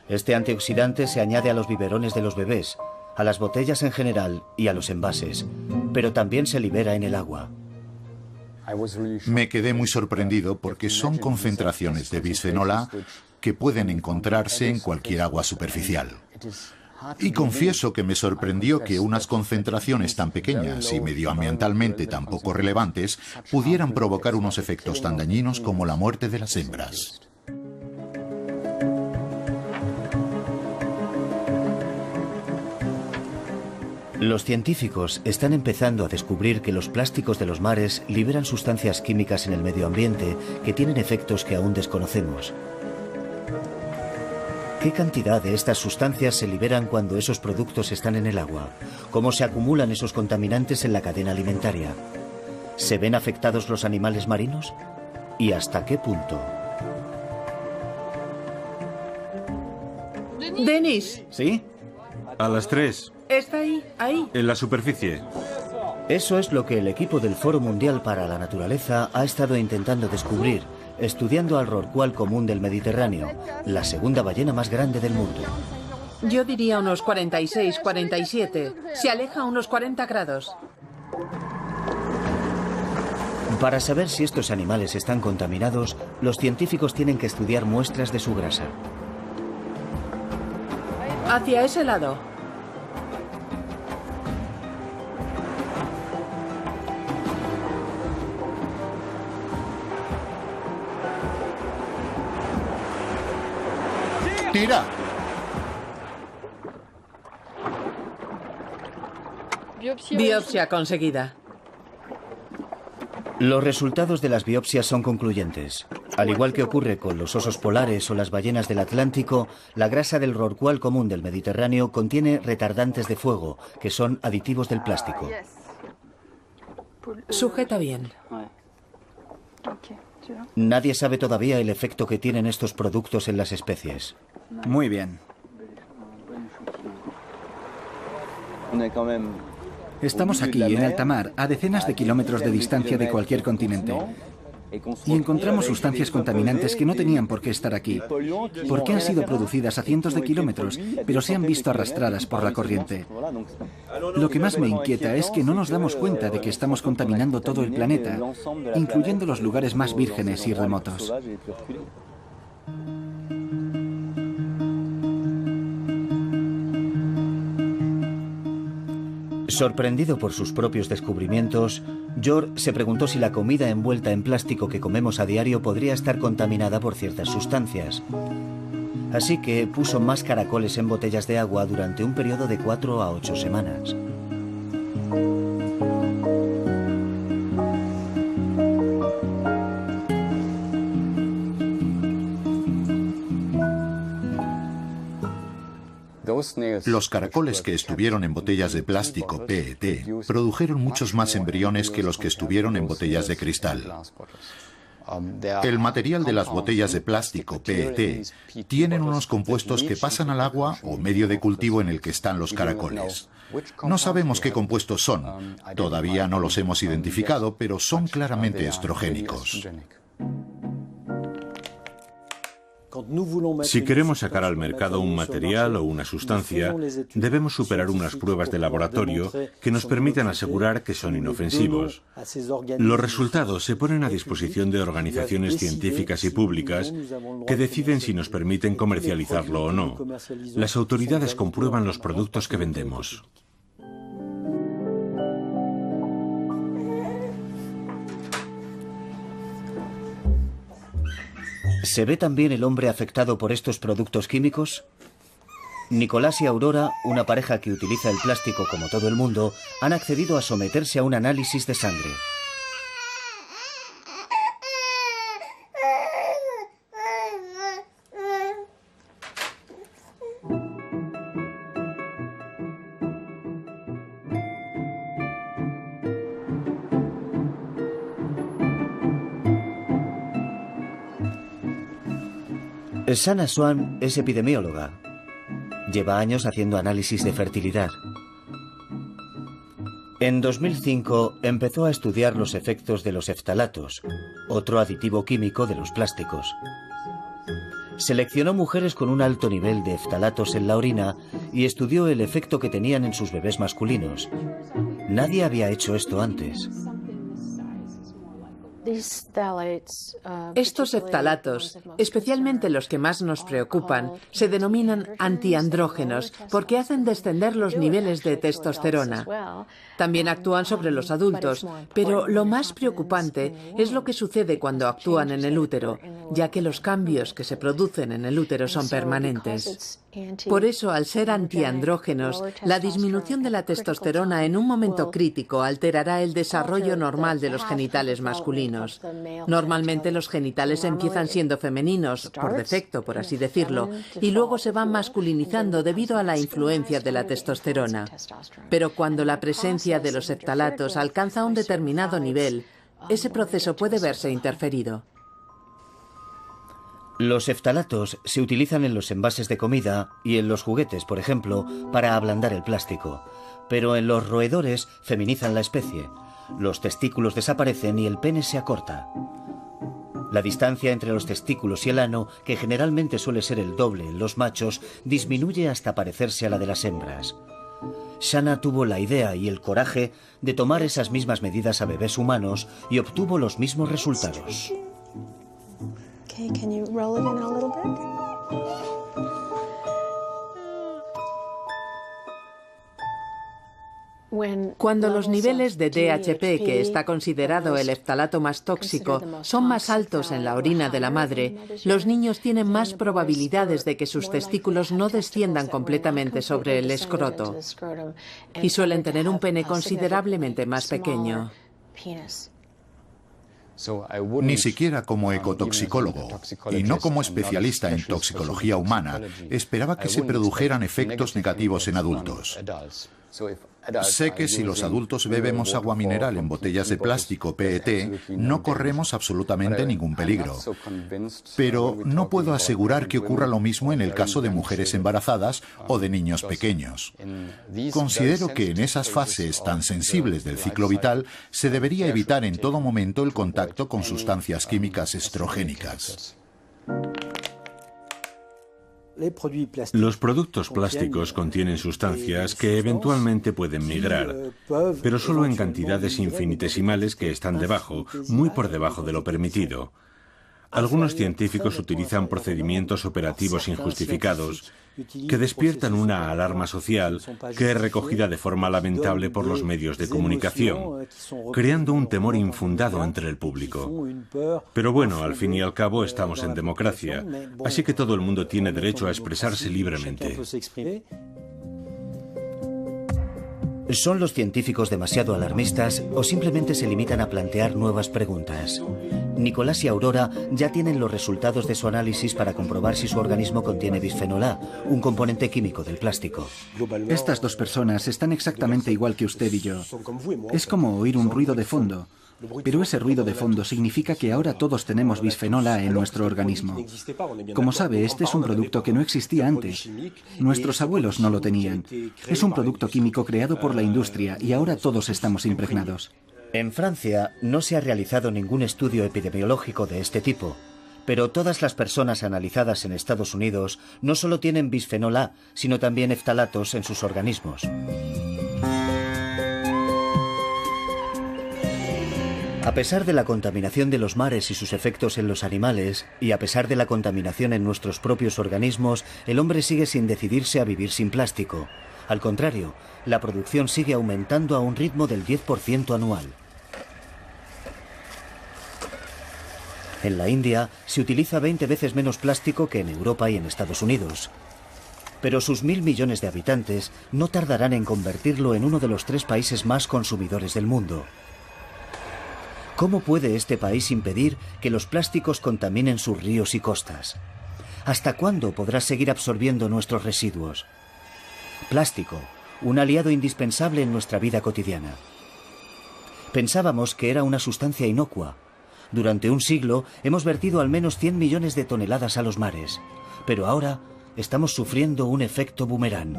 Este antioxidante se añade a los biberones de los bebés, a las botellas en general y a los envases, pero también se libera en el agua. Me quedé muy sorprendido porque son concentraciones de bisfenol A que pueden encontrarse en cualquier agua superficial. Y confieso que me sorprendió que unas concentraciones tan pequeñas y medioambientalmente tan poco relevantes pudieran provocar unos efectos tan dañinos como la muerte de las hembras. Los científicos están empezando a descubrir que los plásticos de los mares liberan sustancias químicas en el medio ambiente que tienen efectos que aún desconocemos. ¿Qué cantidad de estas sustancias se liberan cuando esos productos están en el agua? ¿Cómo se acumulan esos contaminantes en la cadena alimentaria? ¿Se ven afectados los animales marinos? ¿Y hasta qué punto? Denis. ¿Sí? A las 3. ¿Está ahí? Ahí. En la superficie. Eso es lo que el equipo del Foro Mundial para la Naturaleza ha estado intentando descubrir, estudiando al rorcual común del Mediterráneo, la segunda ballena más grande del mundo. Yo diría unos 46, 47. Se aleja a unos 40 grados. Para saber si estos animales están contaminados, los científicos tienen que estudiar muestras de su grasa. Hacia ese lado. ¡Tira! Biopsia conseguida. Los resultados de las biopsias son concluyentes. Al igual que ocurre con los osos polares o las ballenas del Atlántico, la grasa del rorcual común del Mediterráneo contiene retardantes de fuego, que son aditivos del plástico. Sujeta bien. Nadie sabe todavía el efecto que tienen estos productos en las especies. Muy bien. Estamos aquí, en alta mar, a decenas de kilómetros de distancia de cualquier continente. Y encontramos sustancias contaminantes que no tenían por qué estar aquí, porque han sido producidas a cientos de kilómetros, pero se han visto arrastradas por la corriente. Lo que más me inquieta es que no nos damos cuenta de que estamos contaminando todo el planeta, incluyendo los lugares más vírgenes y remotos. Sorprendido por sus propios descubrimientos, George se preguntó si la comida envuelta en plástico que comemos a diario podría estar contaminada por ciertas sustancias. Así que puso más caracoles en botellas de agua durante un periodo de 4 a 8 semanas. Los caracoles que estuvieron en botellas de plástico PET produjeron muchos más embriones que los que estuvieron en botellas de cristal. El material de las botellas de plástico PET tienen unos compuestos que pasan al agua o medio de cultivo en el que están los caracoles. No sabemos qué compuestos son, todavía no los hemos identificado, pero son claramente estrogénicos. Si queremos sacar al mercado un material o una sustancia, debemos superar unas pruebas de laboratorio que nos permitan asegurar que son inofensivos. Los resultados se ponen a disposición de organizaciones científicas y públicas que deciden si nos permiten comercializarlo o no. Las autoridades comprueban los productos que vendemos. ¿Se ve también el hombre afectado por estos productos químicos? Nicolás y Aurora, una pareja que utiliza el plástico como todo el mundo, han accedido a someterse a un análisis de sangre. Sana Swan es epidemióloga. Lleva años haciendo análisis de fertilidad. En 2005 empezó a estudiar los efectos de los eftalatos, otro aditivo químico de los plásticos. Seleccionó mujeres con un alto nivel de eftalatos en la orina y estudió el efecto que tenían en sus bebés masculinos. Nadie había hecho esto antes. Estos phtalatos, especialmente los que más nos preocupan, se denominan antiandrógenos porque hacen descender los niveles de testosterona. También actúan sobre los adultos, pero lo más preocupante es lo que sucede cuando actúan en el útero, ya que los cambios que se producen en el útero son permanentes. Por eso, al ser antiandrógenos, la disminución de la testosterona en un momento crítico alterará el desarrollo normal de los genitales masculinos. Normalmente los genitales empiezan siendo femeninos, por defecto, por así decirlo, y luego se van masculinizando debido a la influencia de la testosterona. Pero cuando la presencia de los phtalatos alcanza un determinado nivel, ese proceso puede verse interferido. Los phtalatos se utilizan en los envases de comida y en los juguetes, por ejemplo, para ablandar el plástico. Pero en los roedores feminizan la especie. Los testículos desaparecen y el pene se acorta. La distancia entre los testículos y el ano, que generalmente suele ser el doble en los machos, disminuye hasta parecerse a la de las hembras. Shanna tuvo la idea y el coraje de tomar esas mismas medidas a bebés humanos y obtuvo los mismos resultados. Can you roll it in a little bit? Cuando los niveles de DHP, que está considerado el phtalato más tóxico, son más altos en la orina de la madre, los niños tienen más probabilidades de que sus testículos no desciendan completamente sobre el escroto y suelen tener un pene considerablemente más pequeño. Ni siquiera como ecotoxicólogo, y no como especialista en toxicología humana, esperaba que se produjeran efectos negativos en adultos. Sé que si los adultos bebemos agua mineral en botellas de plástico PET, no corremos absolutamente ningún peligro. Pero no puedo asegurar que ocurra lo mismo en el caso de mujeres embarazadas o de niños pequeños. Considero que en esas fases tan sensibles del ciclo vital se debería evitar en todo momento el contacto con sustancias químicas estrogénicas. Los productos plásticos contienen sustancias que eventualmente pueden migrar, pero solo en cantidades infinitesimales que están debajo, muy por debajo de lo permitido. Algunos científicos utilizan procedimientos operativos injustificados que despiertan una alarma social que es recogida de forma lamentable por los medios de comunicación, creando un temor infundado entre el público. Pero bueno, al fin y al cabo estamos en democracia, así que todo el mundo tiene derecho a expresarse libremente. ¿Son los científicos demasiado alarmistas o simplemente se limitan a plantear nuevas preguntas? Nicolás y Aurora ya tienen los resultados de su análisis para comprobar si su organismo contiene bisfenol A, un componente químico del plástico. Estas dos personas están exactamente igual que usted y yo. Es como oír un ruido de fondo. Pero ese ruido de fondo significa que ahora todos tenemos bisfenol A en nuestro organismo. Como sabe, este es un producto que no existía antes. Nuestros abuelos no lo tenían. Es un producto químico creado por la industria y ahora todos estamos impregnados. En Francia no se ha realizado ningún estudio epidemiológico de este tipo, pero todas las personas analizadas en Estados Unidos no solo tienen bisfenol A, sino también phtalatos en sus organismos. A pesar de la contaminación de los mares y sus efectos en los animales, y a pesar de la contaminación en nuestros propios organismos, el hombre sigue sin decidirse a vivir sin plástico. Al contrario, la producción sigue aumentando a un ritmo del 10% anual. En la India se utiliza 20 veces menos plástico que en Europa y en Estados Unidos. Pero sus 1.000 millones de habitantes no tardarán en convertirlo en uno de los 3 países más consumidores del mundo. ¿Cómo puede este país impedir que los plásticos contaminen sus ríos y costas? ¿Hasta cuándo podrá seguir absorbiendo nuestros residuos? Plástico, un aliado indispensable en nuestra vida cotidiana. Pensábamos que era una sustancia inocua. Durante un siglo hemos vertido al menos 100 millones de toneladas a los mares, pero ahora estamos sufriendo un efecto boomerang.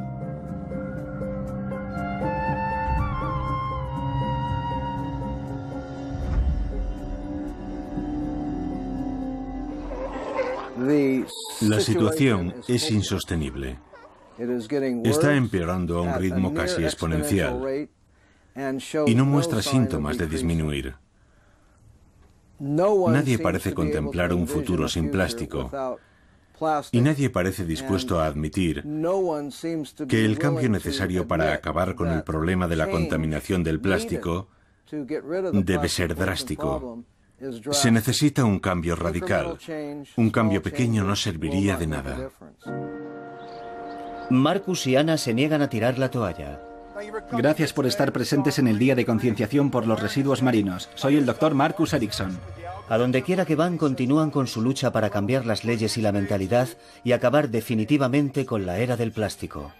La situación es insostenible. Está empeorando a un ritmo casi exponencial y no muestra síntomas de disminuir. Nadie parece contemplar un futuro sin plástico. Y nadie parece dispuesto a admitir que el cambio necesario para acabar con el problema de la contaminación del plástico debe ser drástico. Se necesita un cambio radical. Un cambio pequeño no serviría de nada. Marcus y Anna se niegan a tirar la toalla. Gracias por estar presentes en el Día de Concienciación por los Residuos Marinos. Soy el Dr. Marcus Ericsson. A donde quiera que van, continúan con su lucha para cambiar las leyes y la mentalidad y acabar definitivamente con la era del plástico.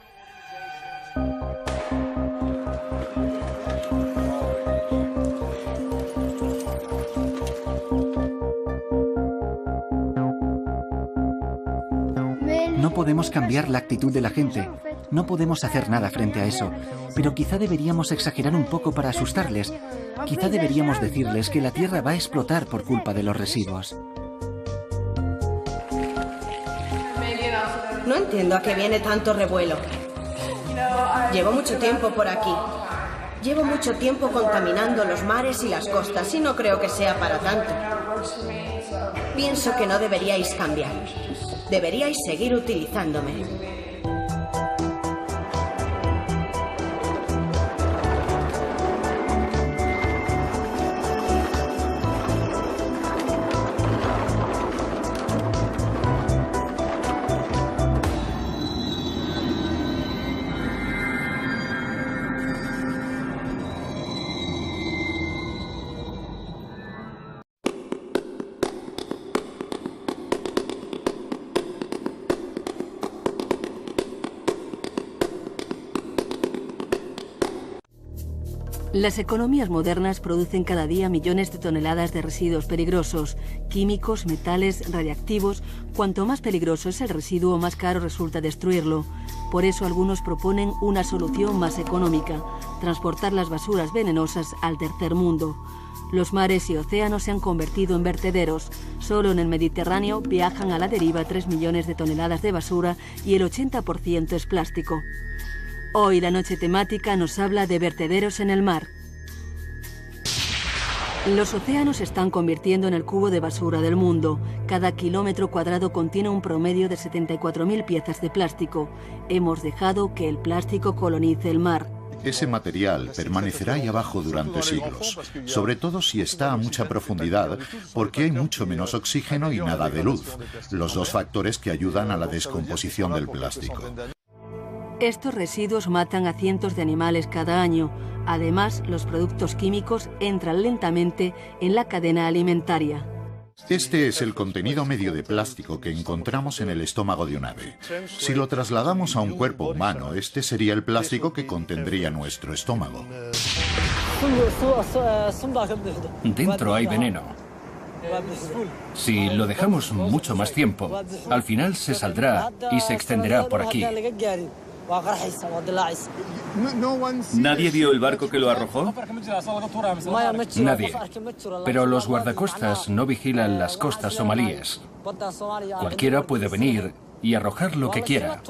No podemos cambiar la actitud de la gente. No podemos hacer nada frente a eso. Pero quizá deberíamos exagerar un poco para asustarles. Quizá deberíamos decirles que la Tierra va a explotar por culpa de los residuos. No entiendo a qué viene tanto revuelo. Llevo mucho tiempo por aquí. Llevo mucho tiempo contaminando los mares y las costas y no creo que sea para tanto. Pienso que no deberíais cambiar. Deberíais seguir utilizándome. Las economías modernas producen cada día millones de toneladas de residuos peligrosos, químicos, metales, radiactivos. Cuanto más peligroso es el residuo, más caro resulta destruirlo. Por eso algunos proponen una solución más económica: transportar las basuras venenosas al tercer mundo. Los mares y océanos se han convertido en vertederos. Solo en el Mediterráneo viajan a la deriva 3 millones de toneladas de basura y el 80% es plástico. Hoy la noche temática nos habla de vertederos en el mar. Los océanos se están convirtiendo en el cubo de basura del mundo. Cada kilómetro cuadrado contiene un promedio de 74.000 piezas de plástico. Hemos dejado que el plástico colonice el mar. Ese material permanecerá ahí abajo durante siglos, sobre todo si está a mucha profundidad, porque hay mucho menos oxígeno y nada de luz, los dos factores que ayudan a la descomposición del plástico. Estos residuos matan a cientos de animales cada año. Además, los productos químicos entran lentamente en la cadena alimentaria. Este es el contenido medio de plástico que encontramos en el estómago de un ave. Si lo trasladamos a un cuerpo humano, este sería el plástico que contendría nuestro estómago. Dentro hay veneno. Si lo dejamos mucho más tiempo, al final se saldrá y se extenderá por aquí. ¿Nadie vio el barco que lo arrojó? Nadie. Pero los guardacostas no vigilan las costas somalíes. Cualquiera puede venir y arrojar lo que quiera.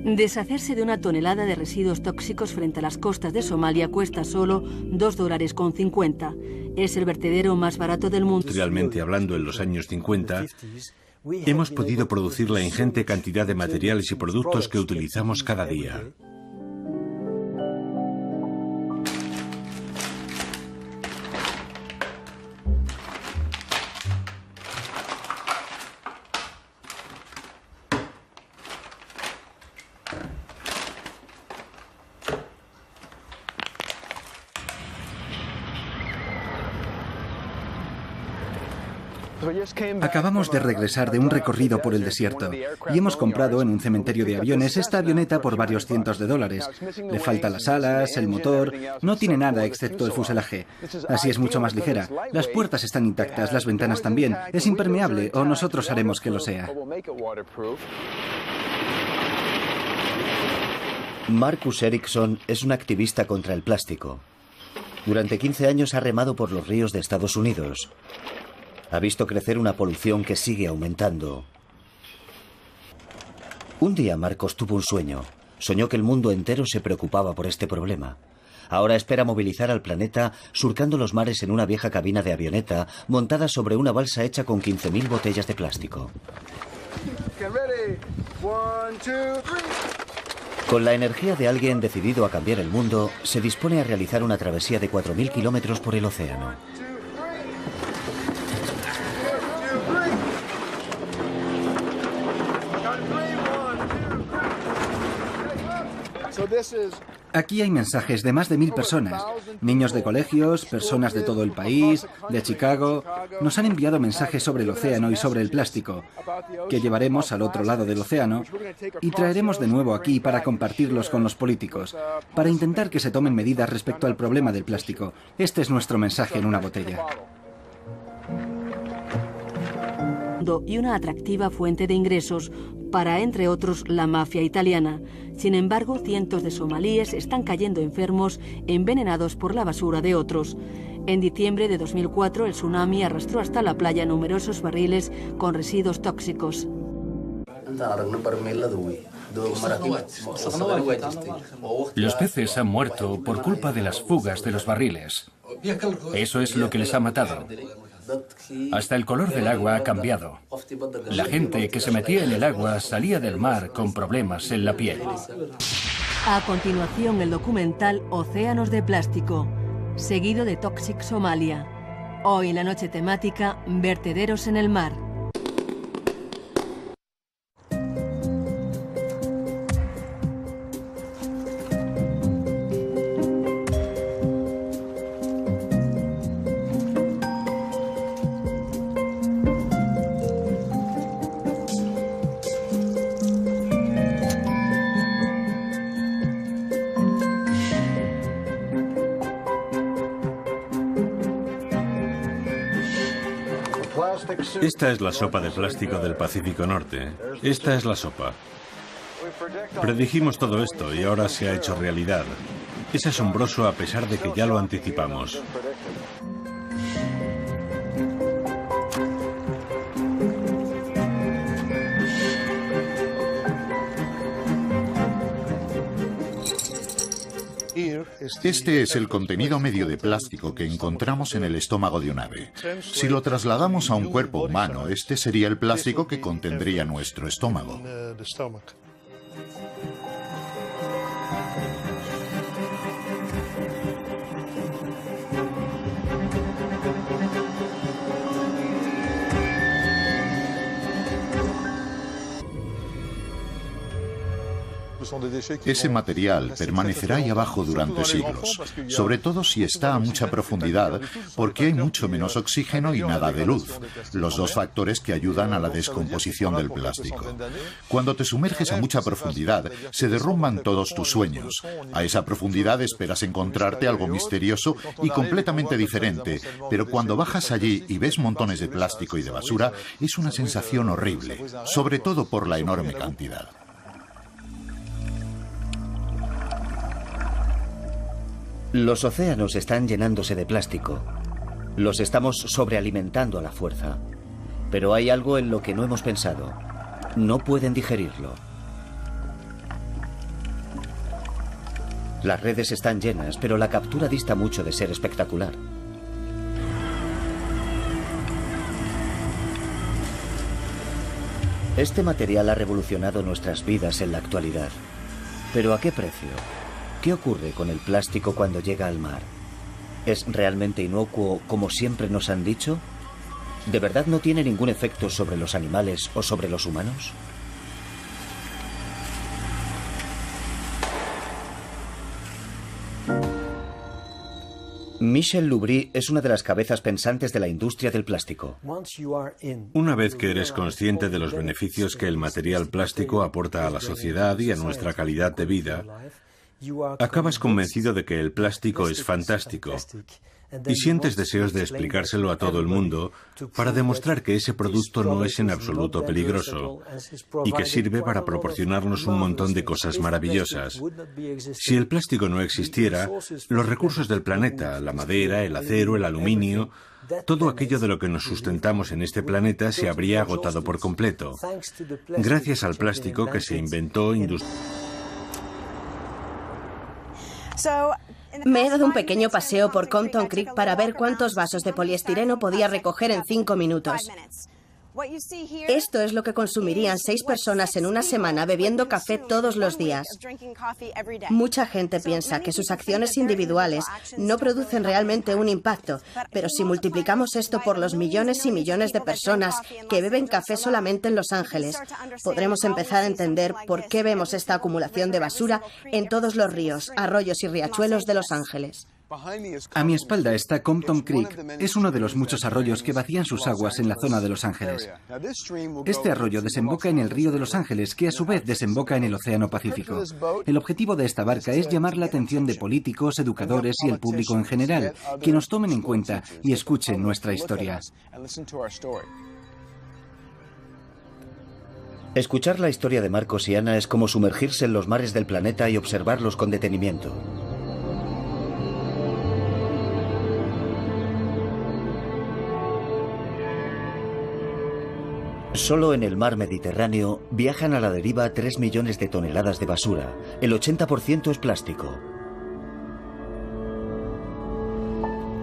Deshacerse de una tonelada de residuos tóxicos frente a las costas de Somalia cuesta solo $2.50. Es el vertedero más barato del mundo. Industrialmente hablando, en los años 50, hemos podido producir la ingente cantidad de materiales y productos que utilizamos cada día. Acabamos de regresar de un recorrido por el desierto y hemos comprado en un cementerio de aviones esta avioneta por varios cientos de dólares. Le faltan las alas, el motor, no tiene nada excepto el fuselaje. Así es mucho más ligera. Las puertas están intactas, las ventanas también. Es impermeable, o nosotros haremos que lo sea. Marcus Ericsson es un activista contra el plástico. Durante 15 años ha remado por los ríos de Estados Unidos. Ha visto crecer una polución que sigue aumentando. Un día Marcos tuvo un sueño. Soñó que el mundo entero se preocupaba por este problema. Ahora espera movilizar al planeta surcando los mares en una vieja cabina de avioneta montada sobre una balsa hecha con 15.000 botellas de plástico. Con la energía de alguien decidido a cambiar el mundo, se dispone a realizar una travesía de 4.000 kilómetros por el océano. Aquí hay mensajes de más de 1000 personas, niños de colegios, personas de todo el país, de Chicago. Nos han enviado mensajes sobre el océano y sobre el plástico, que llevaremos al otro lado del océano y traeremos de nuevo aquí para compartirlos con los políticos, para intentar que se tomen medidas respecto al problema del plástico. Este es nuestro mensaje en una botella. Y una atractiva fuente de ingresos para, entre otros, la mafia italiana. Sin embargo, cientos de somalíes están cayendo enfermos, envenenados por la basura de otros. En diciembre de 2004, el tsunami arrastró hasta la playa numerosos barriles con residuos tóxicos. Los peces han muerto por culpa de las fugas de los barriles. Eso es lo que les ha matado. Hasta el color del agua ha cambiado. La gente que se metía en el agua salía del mar con problemas en la piel. A continuación, el documental Océanos de Plástico, seguido de Toxic Somalia. Hoy en la noche temática, vertederos en el mar. Esta es la sopa de plástico del Pacífico Norte. Esta es la sopa. Predijimos todo esto y ahora se ha hecho realidad. Es asombroso a pesar de que ya lo anticipamos. Este es el contenido medio de plástico que encontramos en el estómago de un ave. Si lo trasladamos a un cuerpo humano, este sería el plástico que contendría nuestro estómago. Ese material permanecerá ahí abajo durante siglos, sobre todo si está a mucha profundidad, porque hay mucho menos oxígeno y nada de luz, los dos factores que ayudan a la descomposición del plástico. Cuando te sumerges a mucha profundidad, se derrumban todos tus sueños. A esa profundidad esperas encontrarte algo misterioso y completamente diferente, pero cuando bajas allí y ves montones de plástico y de basura, es una sensación horrible, sobre todo por la enorme cantidad. Los océanos están llenándose de plástico. Los estamos sobrealimentando a la fuerza. Pero hay algo en lo que no hemos pensado. No pueden digerirlo. Las redes están llenas, pero la captura dista mucho de ser espectacular. Este material ha revolucionado nuestras vidas en la actualidad. ¿Pero a qué precio? ¿Qué ocurre con el plástico cuando llega al mar? ¿Es realmente inocuo como siempre nos han dicho? ¿De verdad no tiene ningún efecto sobre los animales o sobre los humanos? Michel Loubry es una de las cabezas pensantes de la industria del plástico. Una vez que eres consciente de los beneficios que el material plástico aporta a la sociedad y a nuestra calidad de vida, acabas convencido de que el plástico es fantástico y sientes deseos de explicárselo a todo el mundo para demostrar que ese producto no es en absoluto peligroso y que sirve para proporcionarnos un montón de cosas maravillosas. Si el plástico no existiera, los recursos del planeta, la madera, el acero, el aluminio, todo aquello de lo que nos sustentamos en este planeta se habría agotado por completo. Gracias al plástico que se inventó industrialmente. Me he dado un pequeño paseo por Compton Creek para ver cuántos vasos de poliestireno podía recoger en 5 minutos. Esto es lo que consumirían 6 personas en una semana bebiendo café todos los días. Mucha gente piensa que sus acciones individuales no producen realmente un impacto, pero si multiplicamos esto por los millones y millones de personas que beben café solamente en Los Ángeles, podremos empezar a entender por qué vemos esta acumulación de basura en todos los ríos, arroyos y riachuelos de Los Ángeles. A mi espalda está Compton Creek. Es uno de los muchos arroyos que vacían sus aguas en la zona de Los Ángeles. Este arroyo desemboca en el río de Los Ángeles, que a su vez desemboca en el Océano Pacífico. El objetivo de esta barca es llamar la atención de políticos, educadores y el público en general, que nos tomen en cuenta y escuchen nuestra historia. Escuchar la historia de Marcos y Ana es como sumergirse en los mares del planeta y observarlos con detenimiento. Solo en el mar Mediterráneo viajan a la deriva 3 millones de toneladas de basura. El 80% es plástico.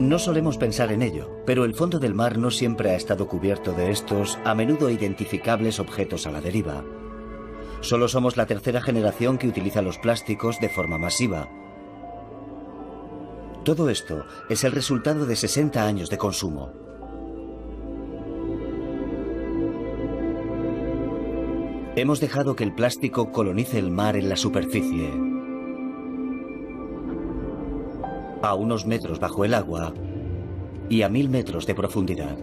No solemos pensar en ello, pero el fondo del mar no siempre ha estado cubierto de estos, a menudo identificables objetos a la deriva. Solo somos la tercera generación que utiliza los plásticos de forma masiva. Todo esto es el resultado de 60 años de consumo. Hemos dejado que el plástico colonice el mar en la superficie. A unos metros bajo el agua y a 1000 metros de profundidad.